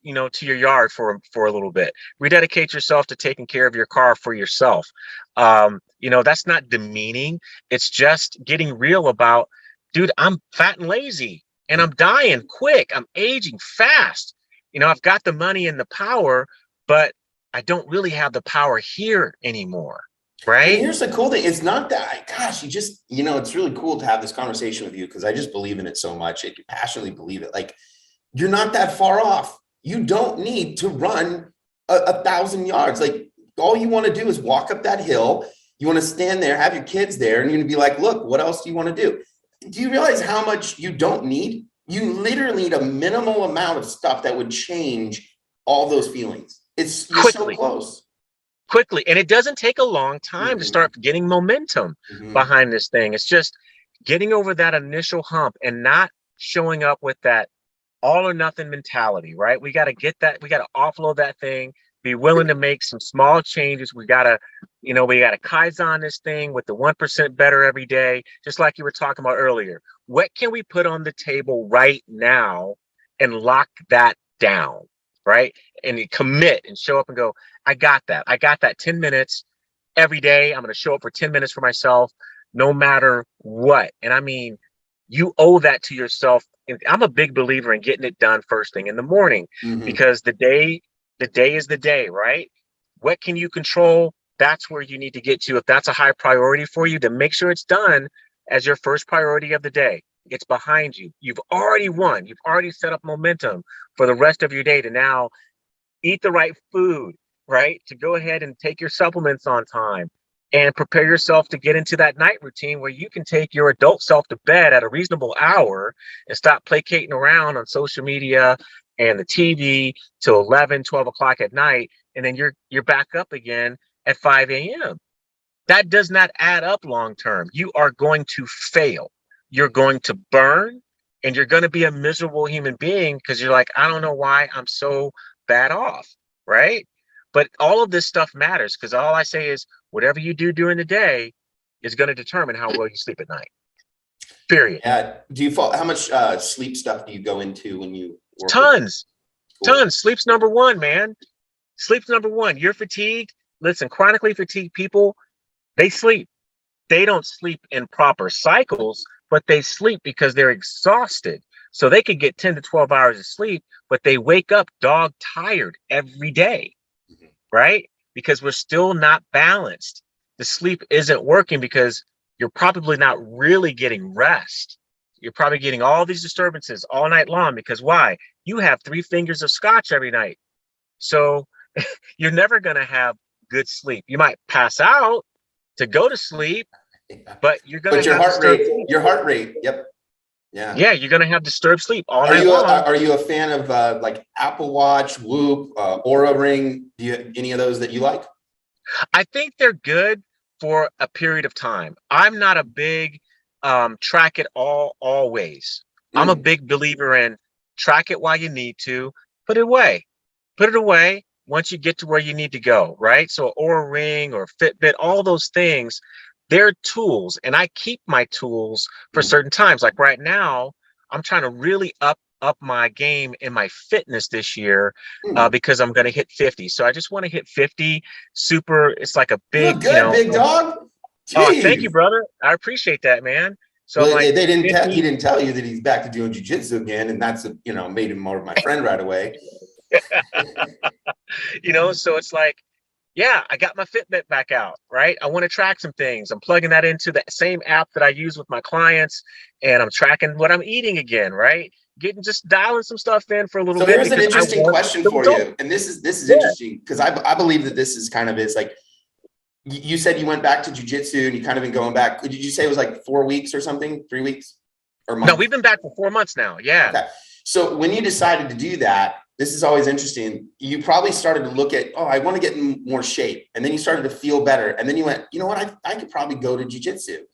your yard for a little bit. Rededicate yourself to taking care of your car for yourself. That's not demeaning. It's just getting real about, dude, I'm fat and lazy and I'm dying quick. I'm aging fast. I've got the money and the power, but I don't really have the power here anymore. Right. And here's the cool thing. It's not that, gosh, it's really cool to have this conversation with you because I just believe in it so much. I passionately believe it. Like, you're not that far off. You don't need to run 1,000 yards. Like, all you want to do is walk up that hill. You want to stand there, have your kids there, and you're going to be like, look, what else do you want to do? Do you realize how much you don't need? You literally need a minimal amount of stuff that would change all those feelings. You're so close. Quickly. And it doesn't take a long time to start getting momentum behind this thing. It's just getting over that initial hump and not showing up with that all or nothing mentality, right? We got to get that. We got to offload that thing, be willing to make some small changes. We got to Kaizen this thing with the 1% better every day, just like you were talking about earlier. What can we put on the table right now and lock that down, right? And you commit and show up and go, I got that. I got that 10 minutes every day. I'm going to show up for 10 minutes for myself, no matter what. And I mean, you owe that to yourself. I'm a big believer in getting it done first thing in the morning because the day is the day, right? What can you control? That's where you need to get to. If that's a high priority for you, then make sure it's done as your first priority of the day. It's behind you. You've already won. You've already set up momentum for the rest of your day to now eat the right food, right? To go ahead and take your supplements on time, and prepare yourself to get into that night routine where you can take your adult self to bed at a reasonable hour and stop placating around on social media and the TV till 11, 12 o'clock at night. And then you're back up again at 5 a.m. That does not add up long term. You are going to fail. You're going to burn, and you're going to be a miserable human being because you're like, I don't know why I'm so bad off, right? But all of this stuff matters because all I say is whatever you do during the day is going to determine how well you sleep at night. Period. Yeah. How much sleep stuff do you go into when you work? Tons. Cool. Tons. Sleep's number one, man. Sleep's number one. You're fatigued. Listen, chronically fatigued people, they sleep. They don't sleep in proper cycles, but they sleep because they're exhausted. So they could get 10 to 12 hours of sleep, but they wake up dog tired every day, right? Because we're still not balanced. The sleep isn't working because you're probably not really getting rest. You're probably getting all these disturbances all night long because why? You have 3 fingers of scotch every night. So you're never going to have good sleep. You might pass out to go to sleep, but you're going to your heart rate. Yep. Yeah. Yeah. You're going to have disturbed sleep all night long. Are you a fan of like Apple Watch, Whoop, Aura Ring? Do you any of those that you like? I think they're good for a period of time. I'm not a big track it all always. I'm a big believer in track it while you need to, put it away. Put it away once you get to where you need to go, right? So Oura Ring or Fitbit, all those things, they're tools. And I keep my tools for certain times. Like right now, I'm trying to really up my game in my fitness this year because I'm going to hit 50. So I just want to hit 50 super. It's like a big, big dog. Jeez. Oh, thank you, brother. I appreciate that, man. So well, like, he didn't tell you that he's back to doing jiu-jitsu again. And that's, made him more of my friend right away. So it's like, yeah, I got my Fitbit back out, right? I want to track some things. I'm plugging that into the same app that I use with my clients, and I'm tracking what I'm eating again, right? Just dialing some stuff in for a little bit. So here's an interesting question for you. And this is interesting because I believe that this is kind of, it's like, you said you went back to jiu-jitsu and you kind of been going back. Did you say it was like 4 weeks or something, 3 weeks or month? No, we've been back for 4 months now. Yeah. Okay. So when you decided to do that, this is always interesting. You probably started to look at, I want to get in more shape. And then you started to feel better. And then you went, you know what? I could probably go to jiu-jitsu.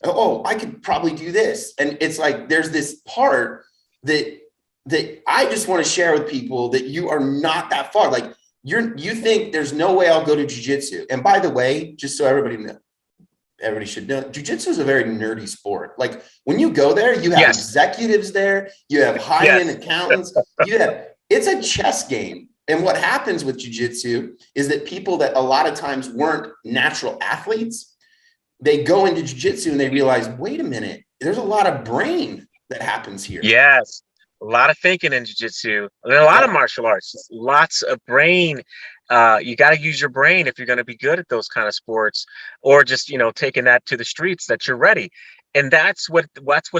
Oh, I could probably do this. And it's like, there's this part that I just want to share with people that you are not that far. Like you think there's no way I'll go to jiu-jitsu. And by the way, just so everybody should know, jiu-jitsu is a very nerdy sport. Like when you go there, you have executives there, you have high-end accountants, it's a chess game. And what happens with jiu-jitsu is that people that a lot of times weren't natural athletes, they go into jiu-jitsu and they realize, wait a minute, there's a lot of brain that happens here. Yes. A lot of thinking in jiu-jitsu, and a lot of martial arts, lots of brain. You got to use your brain if you're going to be good at those kind of sports, or just, taking that to the streets that you're ready. And that's what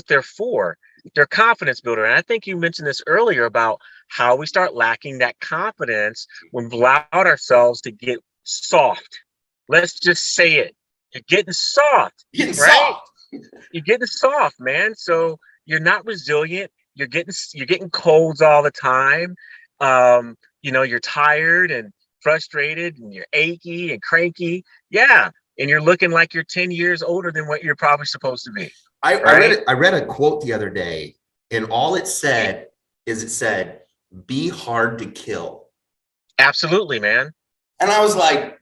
they're for. They're confidence builder. And I think you mentioned this earlier about how we start lacking that confidence when we allow ourselves to get soft. Let's just say it. You're getting soft. You're getting soft, man. So you're not resilient. You're getting colds all the time. You're tired and frustrated and you're achy and cranky. Yeah. And you're looking like you're 10 years older than what you're probably supposed to be. I read a quote the other day, and all it said is be hard to kill. Absolutely, man. And I was like,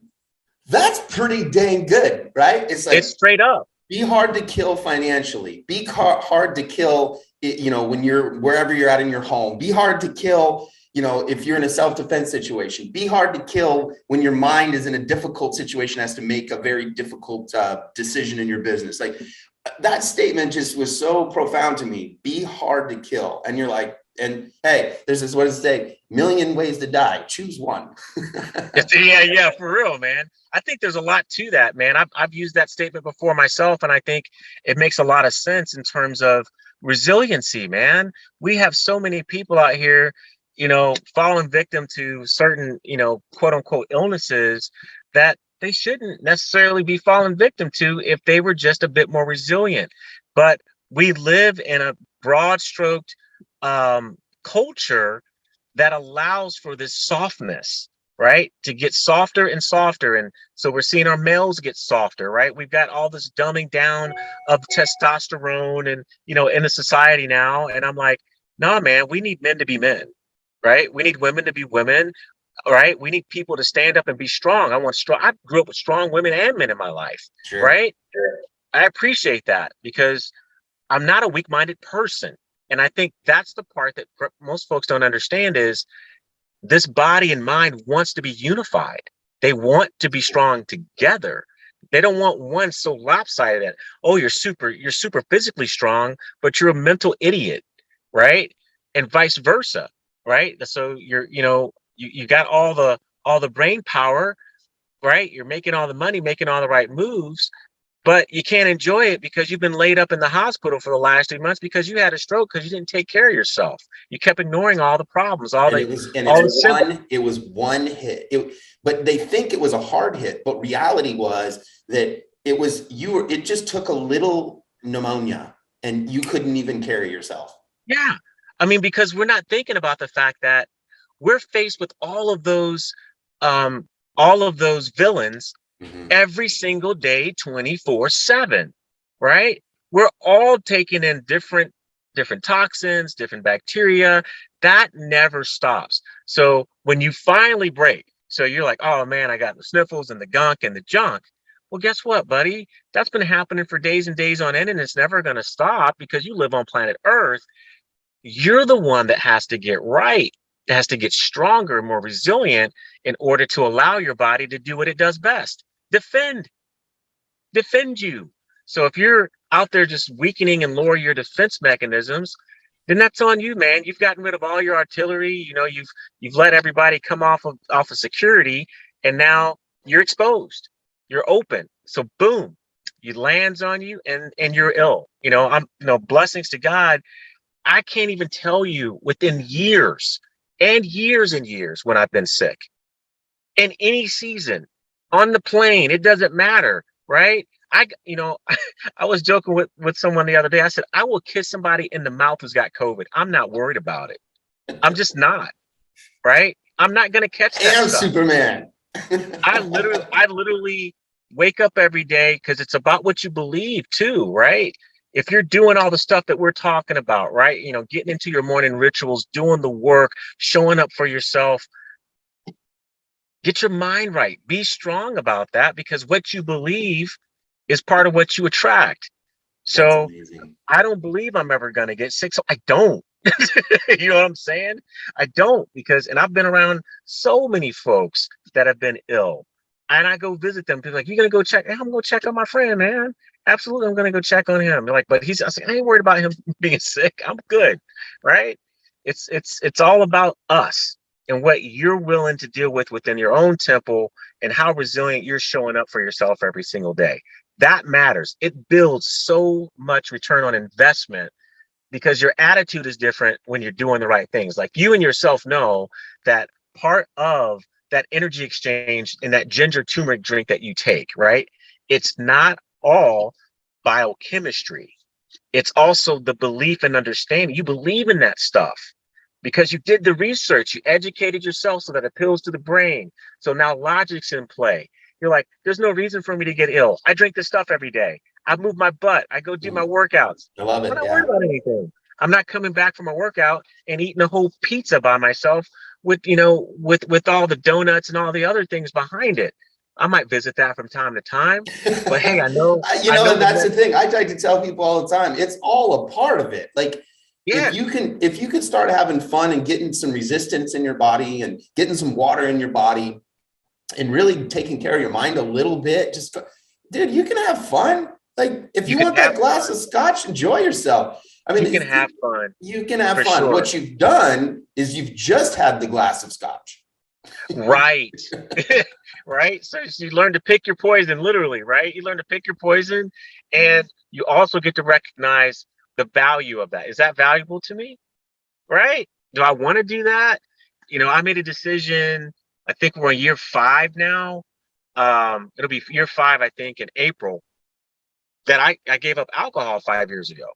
that's pretty dang good, right? It's like, it's straight up. Be hard to kill financially. Be hard to kill, when you're wherever you're at in your home. Be hard to kill, if you're in a self-defense situation. Be hard to kill when your mind is in a difficult situation, has to make a very difficult decision in your business. Like that statement just was so profound to me. Be hard to kill. And you're like, and hey, there's this, what does it say? Million ways to die. Choose one. Yeah, for real, man. I think there's a lot to that, man. I've used that statement before myself, and I think it makes a lot of sense in terms of resiliency, man. We have so many people out here, falling victim to certain, quote unquote illnesses that they shouldn't necessarily be falling victim to if they were just a bit more resilient. But we live in a broad stroked culture that allows for this softness, right? To get softer and softer. And so we're seeing our males get softer, right? We've got all this dumbing down of testosterone and, in the society now. And I'm like, nah, man, we need men to be men, right? We need women to be women. All right. We need people to stand up and be strong. I want strong. I grew up with strong women and men in my life. Sure. Right. I appreciate that because I'm not a weak-minded person. And I think that's the part that most folks don't understand is this body and mind wants to be unified. They want to be strong together. They don't want one so lopsided that, oh, you're super physically strong, but you're a mental idiot, right? And vice versa, right? So you got all the brain power, right? You're making all the money, making all the right moves, but you can't enjoy it because you've been laid up in the hospital for the last 3 months because you had a stroke because you didn't take care of yourself. You kept ignoring all the problems, it was one hit. But they think it was a hard hit, but reality was that it just took a little pneumonia and you couldn't even carry yourself. Yeah. I mean, because we're not thinking about the fact that we're faced with all of those villains every single day, 24/7, right? We're all taking in different toxins, different bacteria. That never stops. So when you finally break, so you're like, oh man, I got the sniffles and the gunk and the junk. Well, guess what, buddy? That's been happening for days and days on end, and it's never going to stop because you live on planet Earth. You're the one that has to get right, that has to get stronger and more resilient in order to allow your body to do what it does best. Defend you. So if you're out there just weakening and lower your defense mechanisms, then that's on you, man. You've gotten rid of all your artillery. You've let everybody come off of security, and now you're exposed. You're open. So boom, it lands on you, and you're ill. Blessings to God. I can't even tell you within years and years and years when I've been sick in any season. On the plane, it doesn't matter, right? I was joking with someone the other day. I said, I will kiss somebody in the mouth who's got COVID. I'm not worried about it. I'm just not, right? I'm not going to catch that stuff. Superman. I literally wake up every day because it's about what you believe too, right? If you're doing all the stuff that we're talking about, right? Getting into your morning rituals, doing the work, showing up for yourself, get your mind right. Be strong about that because what you believe is part of what you attract. So I don't believe I'm ever going to get sick. So I don't. You know what I'm saying? I don't and I've been around so many folks that have been ill. And I go visit them. People are like, you going to go check? Hey, I'm going to go check on my friend, man. Absolutely. I'm going to go check on him. They're like, but I ain't worried about him being sick. I'm good. Right. It's all about us and what you're willing to deal with within your own temple and how resilient you're showing up for yourself every single day. That matters. It builds so much return on investment because your attitude is different when you're doing the right things. Like you and yourself know that part of that energy exchange in that ginger turmeric drink that you take, right? It's not all biochemistry. It's also the belief and understanding. You believe in that stuff because you did the research, you educated yourself so that it appeals to the brain. So now logic's in play. You're like, there's no reason for me to get ill. I drink this stuff every day. I move my butt. I go do my workouts. I love it. I'm not worried about anything. I'm not coming back from a workout and eating a whole pizza by myself with all the donuts and all the other things behind it. I might visit that from time to time, but hey, I know. And that's the thing. I try to tell people all the time. It's all a part of it. Like, yeah. if you can start having fun and getting some resistance in your body and getting some water in your body and really taking care of your mind a little bit, dude, you can have fun. Like if you want that glass of scotch, enjoy yourself. I mean, you can have fun. You can have fun. Sure. What you've done is you've just had the glass of scotch. Right. Right. So you learn to pick your poison, literally, right? You learn to pick your poison, and you also get to recognize the value of that. Is that valuable to me? Right? Do I want to do that? I made a decision. I think we're on year 5 now it'll be year 5, I think, in April, that I gave up alcohol 5 years ago.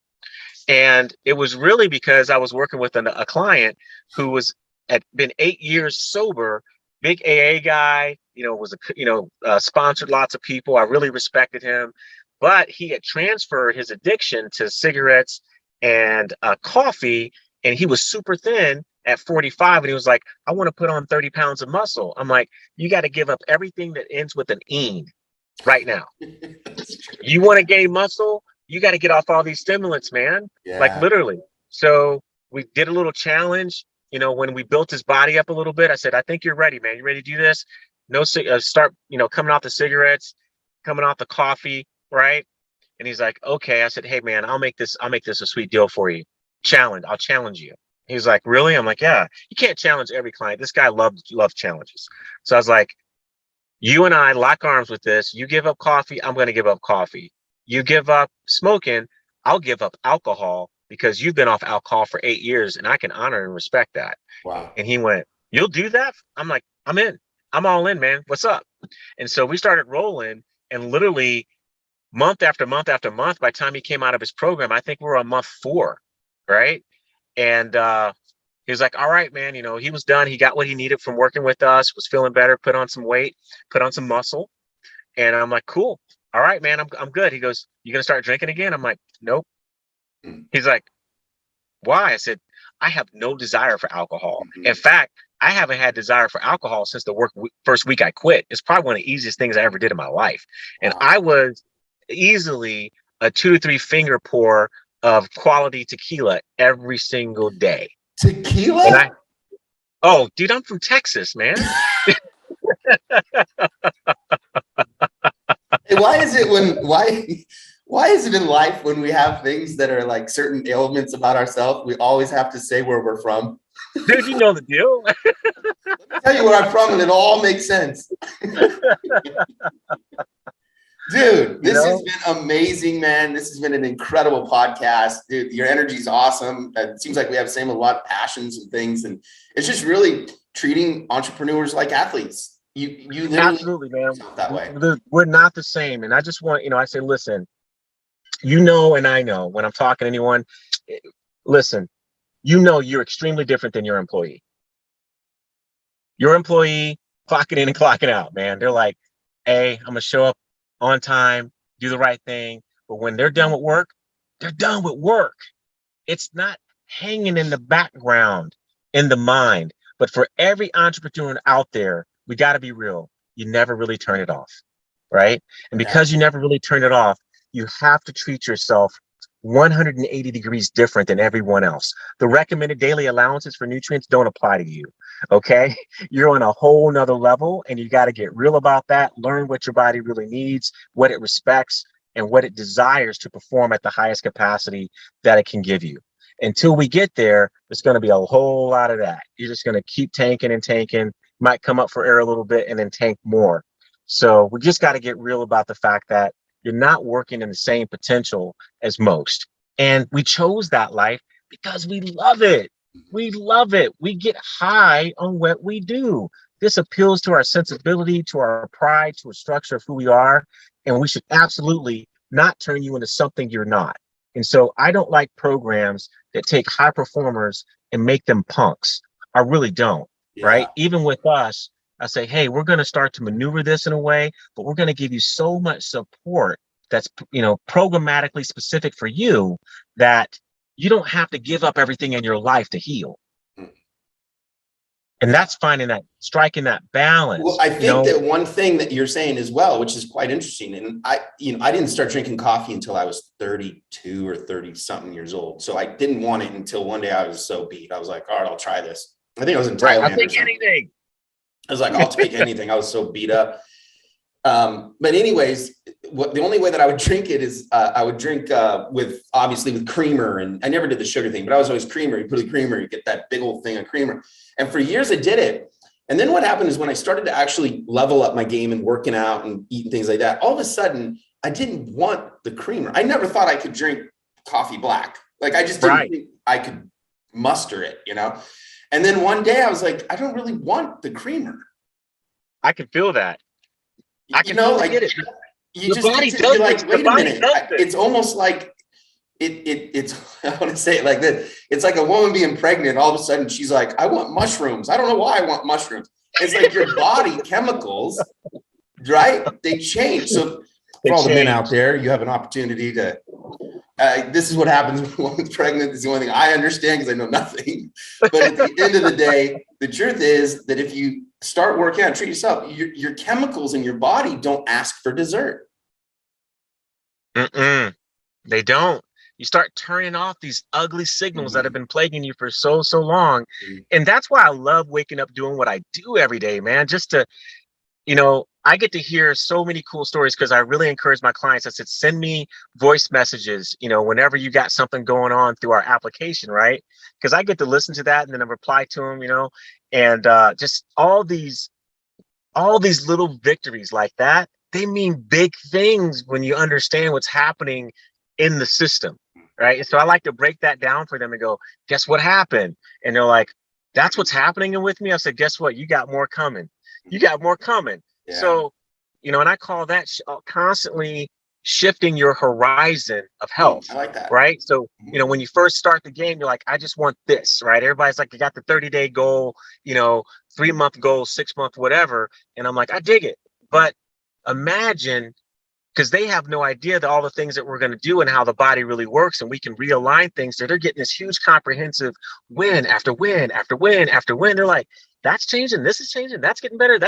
And it was really because I was working with a client who had been 8 years sober, big AA guy, sponsored lots of people. I really respected him, but he had transferred his addiction to cigarettes and coffee, and he was super thin at 45. And he was like, I want to put on 30 pounds of muscle. I'm like, you got to give up everything that ends with an "ene" right now. You want to gain muscle? You got to get off all these stimulants, man. Like Yeah. literally. So we did a little challenge. When we built his body up a little bit, I said, I think you're ready, man. You ready to do this? No, start, coming off the cigarettes, coming off the coffee, right? And he's like, okay. I said, hey, man, I'll make this a sweet deal for you. I'll challenge you. He's like, really? I'm like, yeah. You can't challenge every client. This guy loves challenges. So I was like, you and I lock arms with this. You give up coffee, I'm going to give up coffee. You give up smoking, I'll give up alcohol, because you've been off alcohol for 8 years, and I can honor and respect that. Wow. And he went, you'll do that? I'm like, I'm in. I'm all in, man. What's up? And so we started rolling, and literally month after month after month, by the time he came out of his program, I think we were on month 4, right? And he was like, all right, man, he was done. He got what he needed from working with us, was feeling better, put on some weight, put on some muscle. And I'm like, cool. All right, man, I'm good. He goes, you going to start drinking again? I'm like, nope. He's like, why? I said, I have no desire for alcohol. In fact, I haven't had desire for alcohol since the first week I quit. It's probably one of the easiest things I ever did in my life. And I was easily a 2 to 3 finger pour of quality tequila every single day. Tequila? Oh, dude, I'm from Texas, man. Hey, why is it in life, when we have things that are like certain ailments about ourselves, we always have to say where we're from? Dude, you know the deal. Let me tell you where I'm from, and it all makes sense. Dude, this has been amazing, man. This has been an incredible podcast. Dude, your energy is awesome. It seems like we have a lot of passions and things, and it's just really treating entrepreneurs like athletes. You literally absolutely, man. That way. We're not the same. And I just want, I say, listen, and I know when I'm talking to anyone, listen, you're extremely different than your employee. Your employee clocking in and clocking out, man. They're like, hey, I'm gonna show up on time, do the right thing. But when they're done with work, they're done with work. It's not hanging in the background, in the mind. But for every entrepreneur out there, we got to be real. You never really turn it off, right? And because you never really turn it off, you have to treat yourself 180 degrees different than everyone else. The recommended daily allowances for nutrients don't apply to you. Okay. You're on a whole nother level, and you got to get real about that. Learn what your body really needs, what it respects, and what it desires to perform at the highest capacity that it can give you. Until we get there, there's going to be a whole lot of that. You're just going to keep tanking and tanking, might come up for air a little bit and then tank more. So we just got to get real about the fact that you're not working in the same potential as most. And we chose that life because we love it. We love it. We get high on what we do. This appeals to our sensibility, to our pride, to a structure of who we are. And we should absolutely not turn you into something you're not. And so I don't like programs that take high performers and make them punks. I really don't. Right? Even with us, I say, hey, we're going to start to maneuver this in a way, but we're going to give you so much support that's, programmatically specific for you, that you don't have to give up everything in your life to heal. And that's striking that balance. Well, I think that one thing that you're saying as well, which is quite interesting, and I didn't start drinking coffee until I was 32 or 30 something years old. So I didn't want it until one day I was so beat. I was like, all right, I'll try this. I think I was in Thailand. I'll take anything. I was like, I'll take anything. I was so beat up. But anyways, the only way that I would drink it is I would drink with creamer, and I never did the sugar thing, but I was always creamer. You put the creamer, you get that big old thing of creamer. And for years I did it. And then what happened is when I started to actually level up my game and working out and eating things like that, all of a sudden I didn't want the creamer. I never thought I could drink coffee black. Like I just didn't think I could muster it, And then one day I was like, I don't really want the creamer. I can feel that. I can totally get it. You just get to, you're like, wait a minute. It's almost like it's I want to say it like this. It's like a woman being pregnant. All of a sudden she's like, I want mushrooms. I don't know why I want mushrooms. It's like your body chemicals, right? They change. So for all the men out there, you have an opportunity to, this is what happens when a woman's pregnant. This is the only thing I understand because I know nothing. But at the end of the day, the truth is that if you start working out, treat yourself, your chemicals in your body don't ask for dessert. They don't. You start turning off these ugly signals that have been plaguing you for so long. And that's why I love waking up doing what I do every day, man. Just to, I get to hear so many cool stories because I really encourage my clients. I said, send me voice messages, whenever you got something going on through our application, right? Because I get to listen to that and then I reply to them, and just all these little victories like that, they mean big things when you understand what's happening in the system, right? And so I like to break that down for them and go, guess what happened? And they're like, that's what's happening with me. I said, guess what? You got more coming. You got more coming. Yeah. So, and I call that constantly shifting your horizon of health. I like that. Right? So, when you first start the game, you're like, I just want this, right? Everybody's like, you got the 30-day goal, 3-month goal, 6-month, whatever. And I'm like, I dig it. But imagine, because they have no idea that all the things that we're going to do and how the body really works, and we can realign things. So they're getting this huge comprehensive win after win after win after win. They're like, that's changing. This is changing. That's getting better.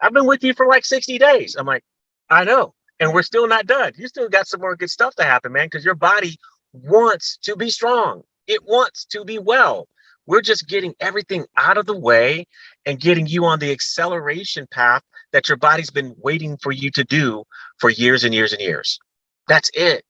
I've been with you for like 60 days. I'm like, I know. And we're still not done. You still got some more good stuff to happen, man, because your body wants to be strong. It wants to be well. We're just getting everything out of the way and getting you on the acceleration path that your body's been waiting for you to do for years and years and years. That's it.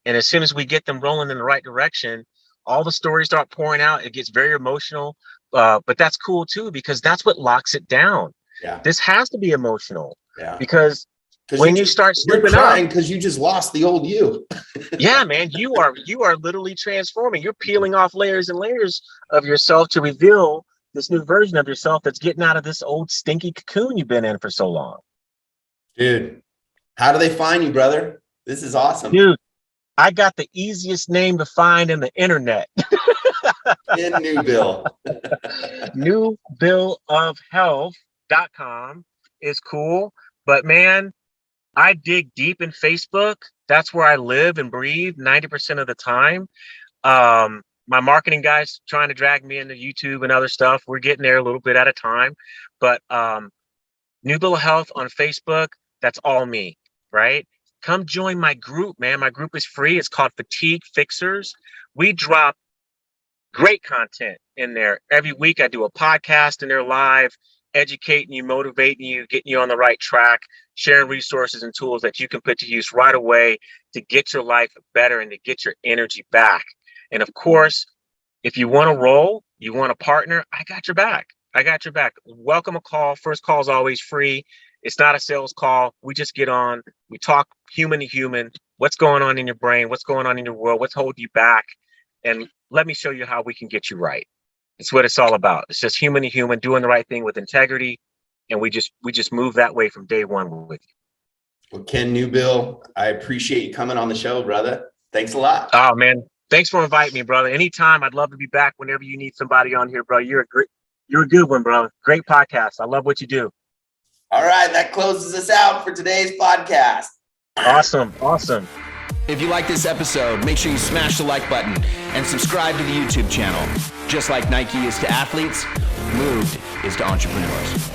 And as soon as we get them rolling in the right direction, all the stories start pouring out. It gets very emotional, but that's cool too, because that's what locks it down. Yeah. This has to be emotional. Yeah. Because when you start slipping up, because you just lost the old you. Yeah, man, you are literally transforming. You're peeling off layers and layers of yourself to reveal this new version of yourself that's getting out of this old stinky cocoon you've been in for so long. Dude, how do they find you, brother? This is awesome. Dude, I got the easiest name to find in the internet. In Newbill. Newbill of Health.com is cool. But man, I dig deep in Facebook. That's where I live and breathe 90% of the time. My marketing guys trying to drag me into YouTube and other stuff. We're getting there a little bit at a time. But Newbill of Health on Facebook, that's all me, right? Come join my group, man. My group is free. It's called Fatigue Fixers. We drop great content in there. Every week I do a podcast in there live, educating you, motivating you, getting you on the right track, sharing resources and tools that you can put to use right away to get your life better and to get your energy back. And of course, if you want to roll, you want a partner, I got your back. I got your back. Welcome a call. First call is always free. It's not a sales call. We just get on. We talk human to human. What's going on in your brain? What's going on in your world? What's holding you back? And let me show you how we can get you right. It's what it's all about. It's just human to human, doing the right thing with integrity. And we just move that way from day one with you. Well, Ken Newbill, I appreciate you coming on the show, brother. Thanks a lot. Oh, man. Thanks for inviting me, brother. Anytime. I'd love to be back whenever you need somebody on here, bro. You're a good one, bro. Great podcast. I love what you do. All right. That closes us out for today's podcast. Awesome. If you like this episode, make sure you smash the like button and subscribe to the YouTube channel. Just like Nike is to athletes, Moved is to entrepreneurs.